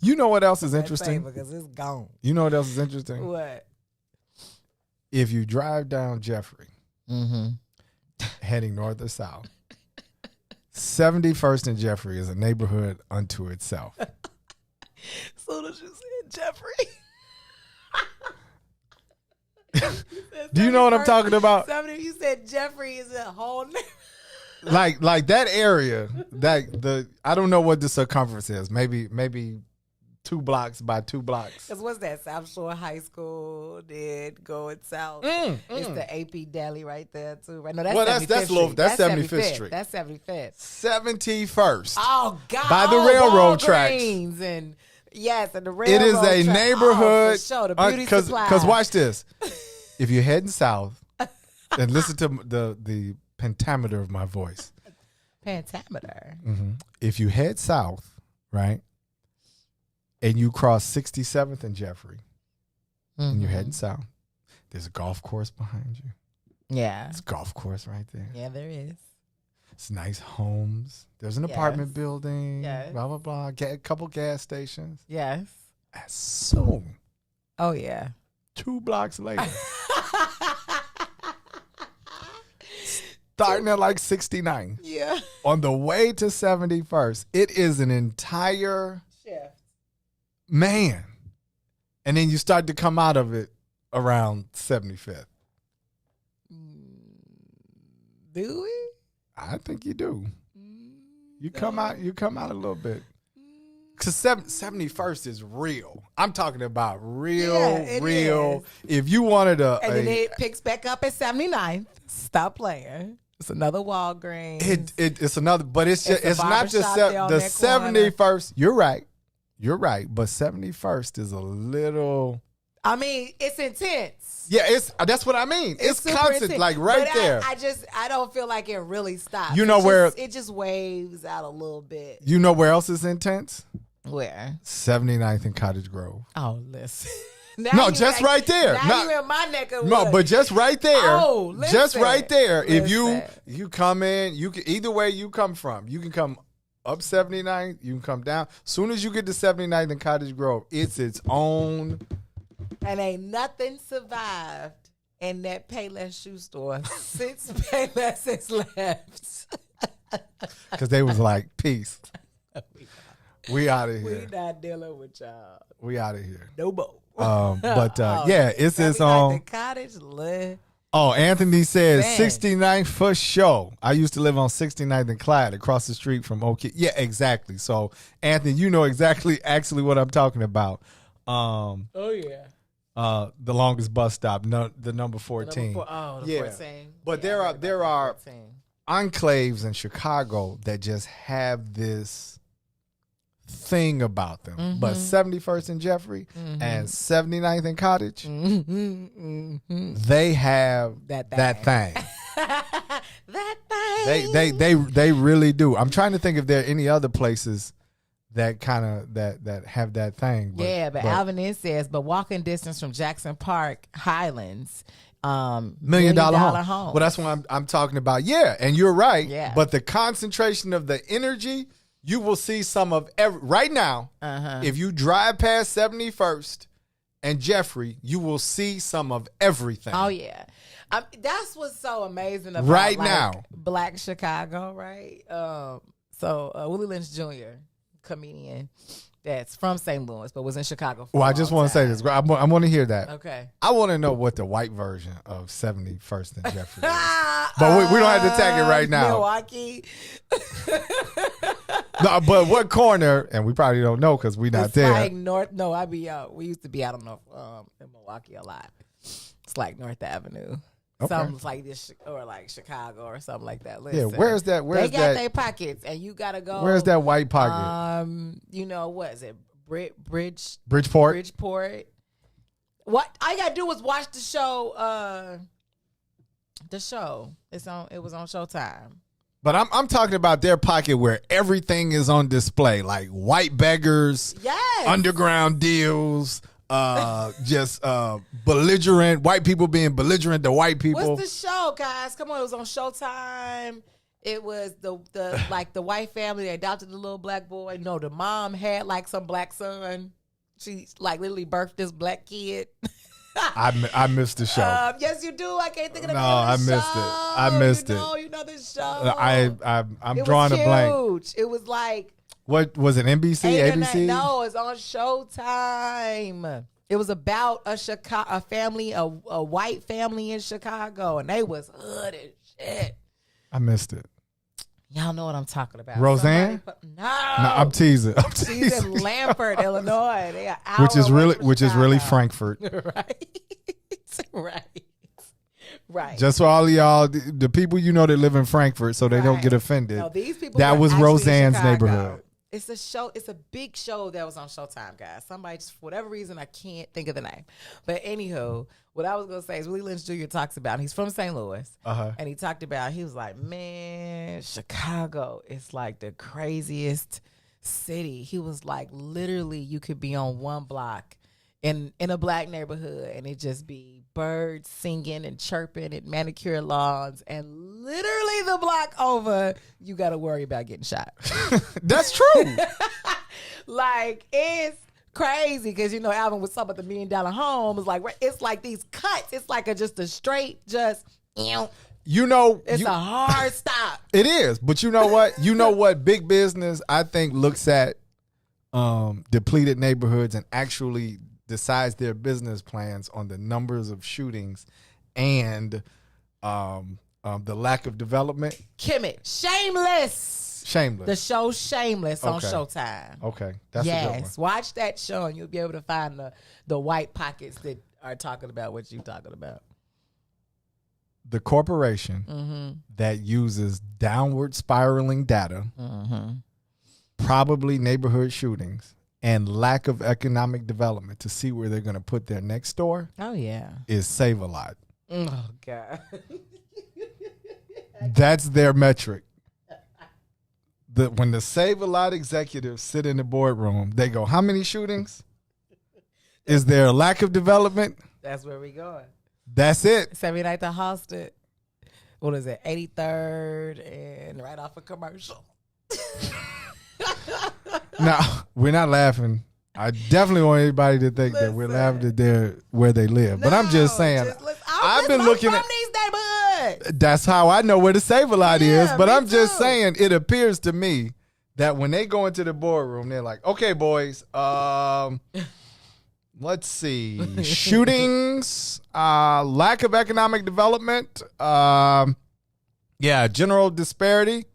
You know what else is That interesting? table, because it's gone. You know what else is interesting? What? If you drive down Jeffrey, Mm-hmm. heading north or south, 71st and Jeffrey is a neighborhood unto itself. Soon as you said Jeffrey. Do you know what I'm talking about? You said Jeffrey is a whole name. Like that area, I don't know what the circumference is. Maybe 2 blocks by 2 blocks. Because what's that? South Shore High School did going south. It's the AP Deli right there too. Right? No, that's Well, 75th that's Street. that's 75th Street. That's 75th. 71st. Oh God! By the railroad tracks. Walgreens and yes, and the railroad. It is a track. neighborhood. Oh, for sure. The beauty supply. Because watch this. If you're heading south, and listen to the pentameter of my voice. Pentameter. If you head south, right, and you cross 67th and Jeffrey, and you're heading south, there's a golf course behind you. Yeah. It's a golf course right there. Yeah, there is. It's nice homes. There's an apartment building. Yes. Blah, blah, blah. A couple gas stations. Yes. As soon, Oh yeah. 2 blocks later, starting at like 69, Yeah. on the way to 71st, it is an entire Shift. man. And then you start to come out of it around 75th. Do we? I think you do. You come out a little bit. Because 71st is real. I'm talking about real. Is. If you wanted And then it picks back up at 79th. Stop playing. It's another Walgreens. it's another, but it's It's a not just barbershop there on the that corner. 71st. You're right. But 71st is a little. I mean, it's intense. Yeah, that's what I mean. It's super constant, intense. like right But there. I don't feel like it really stops. You know It just waves out a little bit. You know where else is intense? Where? 79th and Cottage Grove. Oh, listen. No, just right there. Now you in my neck of No, wood. but just right there. Oh, listen. Just right there. If Listen. you come in, you can either way you come from. You can come up 79th, you can come down. Soon as you get to 79th and Cottage Grove, it's its own. And ain't nothing survived in that Payless shoe store since Payless has left. Because they was like, peace. We out of We here. not dealing with y'all. We out of here. No more. But yeah, it's its Like own. the cottage lit. Oh, Anthony says Man. 69th for sure. I used to live on 69th and Clyde across the street from Oak. Yeah, exactly. So, Anthony, you know actually what I'm talking about. Oh yeah. The longest bus stop, the number 14. The Yeah. 14. But Yeah, I there heard are about the 14. enclaves in Chicago that just have this thing about them. Mm-hmm. But 71st and Jeffrey and 79th and Cottage, they have that thing. That thing. They really do. I'm trying to think if there are any other places that kind of that have that thing. But Alvin is says, but walking distance from Jackson Park Highlands, $1 million home. home. Well, that's what I'm talking about. Yeah, and you're right. Yeah. But the concentration of the energy, you will see some of right now. Uh-huh. If you drive past 71st and Jeffrey, you will see some of everything. Oh yeah, that's what's so amazing about Right like, now. Black Chicago, right? So Willie Lynch Jr., comedian that's from St. Louis but was in Chicago. For Well, a I just long want to say time. this. I want to hear that. Okay. I want to know what the white version of 71st and Jeffrey is. But we don't have to tag it right now. Milwaukee. No, but what corner? And we probably don't know because we're not It's there. like North. No, I be out. We used to be out on in Milwaukee a lot. It's like North Avenue. Okay. Something like this, or like Chicago or something like that. Yeah, Listen, where's that? Where's they got that? their pockets, and you gotta go. Where's that white pocket? You know what is it? Bridgeport. Bridgeport. What all you gotta do is watch the show. The show. It was on Showtime. But I'm talking about their pocket where everything is on display, like white beggars, Yes. underground deals, just belligerent white people being belligerent to white people. What's the show, guys? Come on, it was on Showtime. It was the like the white family that adopted the little black boy. No, the mom had like some black son. She like literally birthed this black kid. I missed the show. Yes, you do. I can't think of the No, name of the I missed show. it. I missed it. You know the show. I'm It drawing was a blank. huge. It was like What was it? NBC, 8 or 9 ABC? No, it's on Showtime. It was about a family, a white family in Chicago, and they was hood as shit. I missed it. Y'all know what I'm talking about. Roseanne? No, No, I'm teasing. she's in Lampert, Illinois. They are an Which is hour away really, from which is really Chicago. Frankfurt. right. Just for all of y'all, the people you know that live in Frankfurt, so they don't Right. get offended. No, these people that were was actually in Roseanne's Chicago. neighborhood. It's a show. It's a big show that was on Showtime, guys. Somebody, just for whatever reason, I can't think of the name. But anywho, what I was gonna say is Willie Lynch Jr. talks about. He's from St. Louis, and he talked about. He was like, "Man, Chicago is like the craziest city." He was like, literally, you could be on one block in a black neighborhood, and it just be birds singing and chirping and manicured lawns, and literally the block over, you got to worry about getting shot. That's true. Like, it's crazy because, you know, Alvin was talking about the $1 million home. It's like these cuts. It's like just a straight, just, You know, it's a hard stop. It is, but you know what? You know what? Big business, I think, looks at depleted neighborhoods and actually decides their business plans on the numbers of shootings and the lack of development. Kimmit, Shameless. The show Shameless on Okay. Showtime. Okay, that's a good one. Yes, watch that show and you'll be able to find the white pockets that are talking about what you're talking about. The corporation that uses downward spiraling data, probably neighborhood shootings, and lack of economic development to see where they're going to put their next store Oh, yeah. is Save-A-Lot. Oh, God. That's their metric. When the Save-A-Lot executives sit in the boardroom, they go, how many shootings? Is there a lack of development? That's where we going. That's it. 79th and Halsted. What is it? 83rd and right off a commercial. No, we're not laughing. I definitely want everybody to think that we're laughing at where they live. But I'm just saying, I've been looking from at these neighborhoods. That's how I know where the Save-A-Lot is. But me I'm just too. saying, it appears to me that when they go into the boardroom, they're like, okay, boys, let's see. Shootings, lack of economic development, general disparity.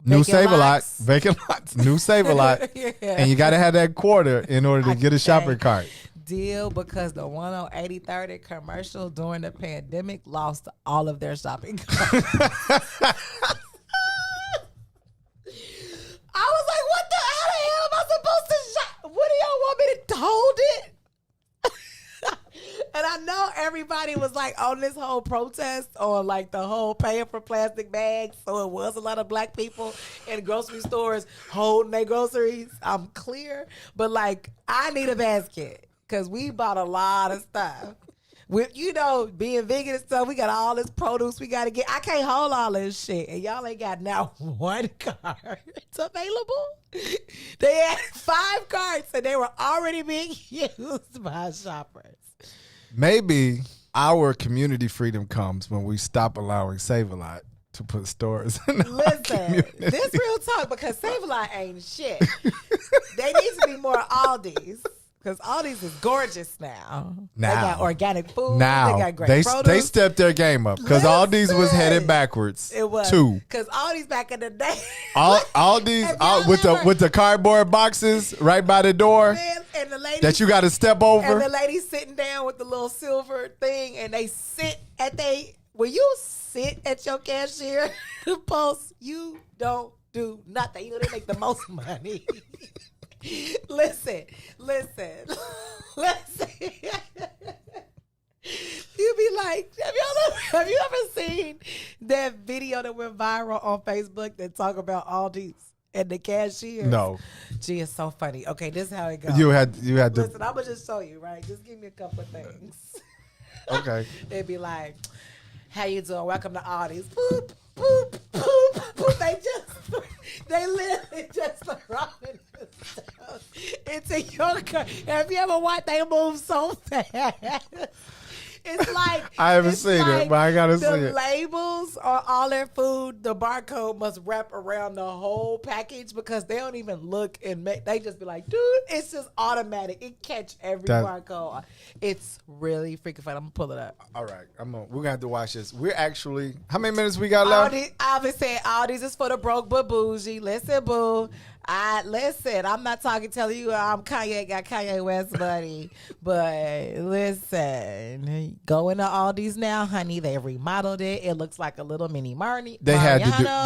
New Vacant Save-A-Lot, lots. vacant lots, new Save-A-Lot. Yeah. And you got to have that quarter in order to get a shopping cart. Deal because the one on 83rd and commercial during the pandemic lost all of their shopping carts. I was like, what the hell am I supposed to shop? What do y'all want me to hold it? And I know everybody was like on this whole protest on like the whole paying for plastic bags. So it was a lot of black people in grocery stores holding their groceries. I'm clear. But like, I need a basket because we bought a lot of stuff. with being vegan and stuff, we got all this produce we got to get. I can't hold all this shit, and y'all ain't got now one cart available. They had 5 carts, and they were already being used by shoppers. Maybe our community freedom comes when we stop allowing Save-A-Lot to put stores in our community. This real talk, because Save-A-Lot ain't shit. They need to be more Aldi's. Because Aldi's is gorgeous now. They got organic food. Now, they got great produce. They stepped their game up. Because Aldi's was headed backwards. It was. Too. Because Aldi's back in the day. Aldi's with the cardboard boxes right by the door and the lady, that you got to step over. And the lady sitting down with the little silver thing. And they sit when you sit at your cashier post, you don't do nothing. They make the most money. Listen. You be like, have you ever seen that video that went viral on Facebook that talk about Aldi's and the cashier? No. Gee, it's so funny. Okay, this is how it goes. You had to. Listen, I'm gonna just show you, right? Just give me a couple of things. Okay. They'd be like, how you doing? Welcome to Aldi's. Boop, boop, boop, boop. They literally just running into your car. Have you ever watched they move so fast? It's like I haven't seen it, but I gotta see it. The labels on all their food, the barcode must wrap around the whole package because they don't even look and they just be like, dude, it's just automatic. It catch every barcode. It's really freaking fun. I'm gonna pull it up. All right, we're gonna have to watch this. We're actually, how many minutes we got left? I've been saying all these is for the broke but bougie. Listen, boo. I'm not telling you I'm got Kanye West money, but listen, go into Aldi's now, honey. They remodeled it. It looks like a little mini Marnie. They had to do that.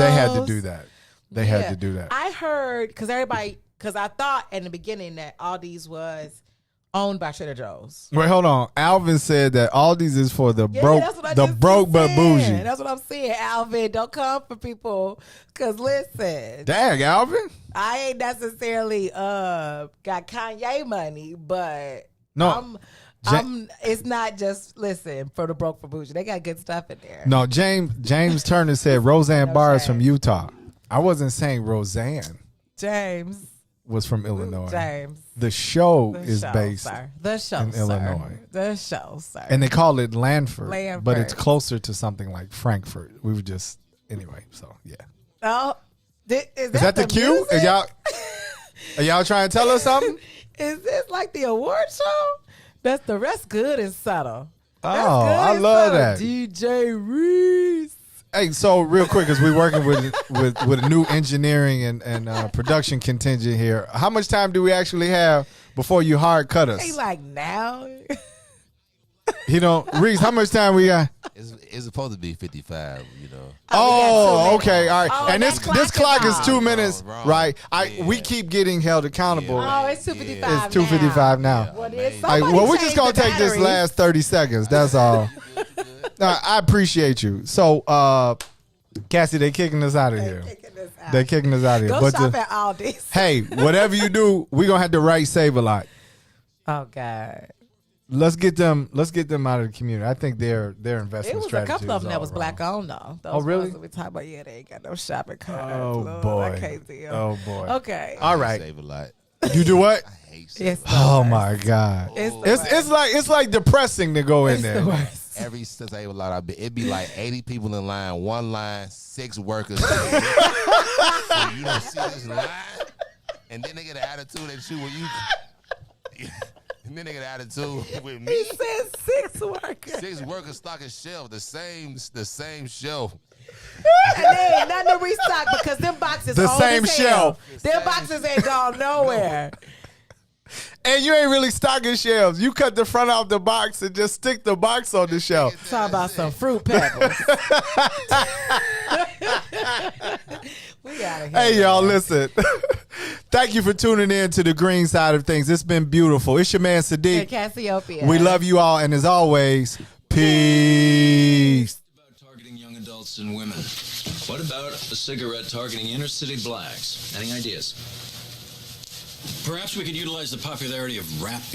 They had to do that. I heard because I thought in the beginning that Aldi's was owned by Trader Joe's. Wait, hold on. Alvin said that Aldi's is for the broke but bougie. That's what I'm saying, Alvin. Don't come for people. Cause listen, dang, Alvin, I ain't necessarily got Kanye money, but no, it's not just for the broke for bougie. They got good stuff in there. No, James Turner said Roseanne Barr is from Utah. I wasn't saying Roseanne. James was from Illinois. James. The show is based in Illinois. The show, sir. And they call it Lanford, but it's closer to something like Frankfurt. We were just, anyway, so yeah. Oh, is that the cue? Are y'all trying to tell us something? Is this like the award show? That's the rest good and subtle. I love that. DJ Reese. Hey, so real quick, as we're working with a new engineering and production contingent here, how much time do we actually have before you hard cut us? He like now. Reese, how much time we got? It's supposed to be 55, Oh, okay, all right. Oh, and this clock is 2 minutes, wrong. right? We keep getting held accountable. Oh, it's 2:55. It's 2:55 now. We're just gonna take this last 30 seconds. That's all. I appreciate you. So, Cassie, they kicking us out of here. They're kicking us out of here. Go shop at Aldi's. Hey, whatever you do, we're gonna have to write Save-A-Lot. Oh God. Let's get them out of the community. I think their investment strategy. It was a couple of them that was wrong. black owned though. Those really? ones that we talk about, they ain't got no shopping carts. Oh boy. I can't see 'em. Oh boy. Okay. All right. Save-A-Lot. You do what? I hate It's the Oh worst. my God. It's like depressing to go in there. the worst. Every Save-A-Lot it'd be like 80 people in line, one line, 6 workers. So you don't see this line, and then they get an attitude at you when you. And then they get an attitude with me. He said 6 workers. 6 workers stocking shelf, the same shelf. And they ain't nothing to restock because them boxes The old same as hell. shelf. Them boxes ain't gone nowhere. And you ain't really stocking shelves. You cut the front off the box and just stick the box on the shelf. Talk about some fruit pebbles. We out of here. Hey, y'all, listen. Thank you for tuning in to the green side of things. It's been beautiful. It's your man, Sadeek. And Cassiopeia. We love you all. And as always, peace. About targeting young adults and women. What about a cigarette targeting inner city blacks? Any ideas? Perhaps we could utilize the popularity of rap music.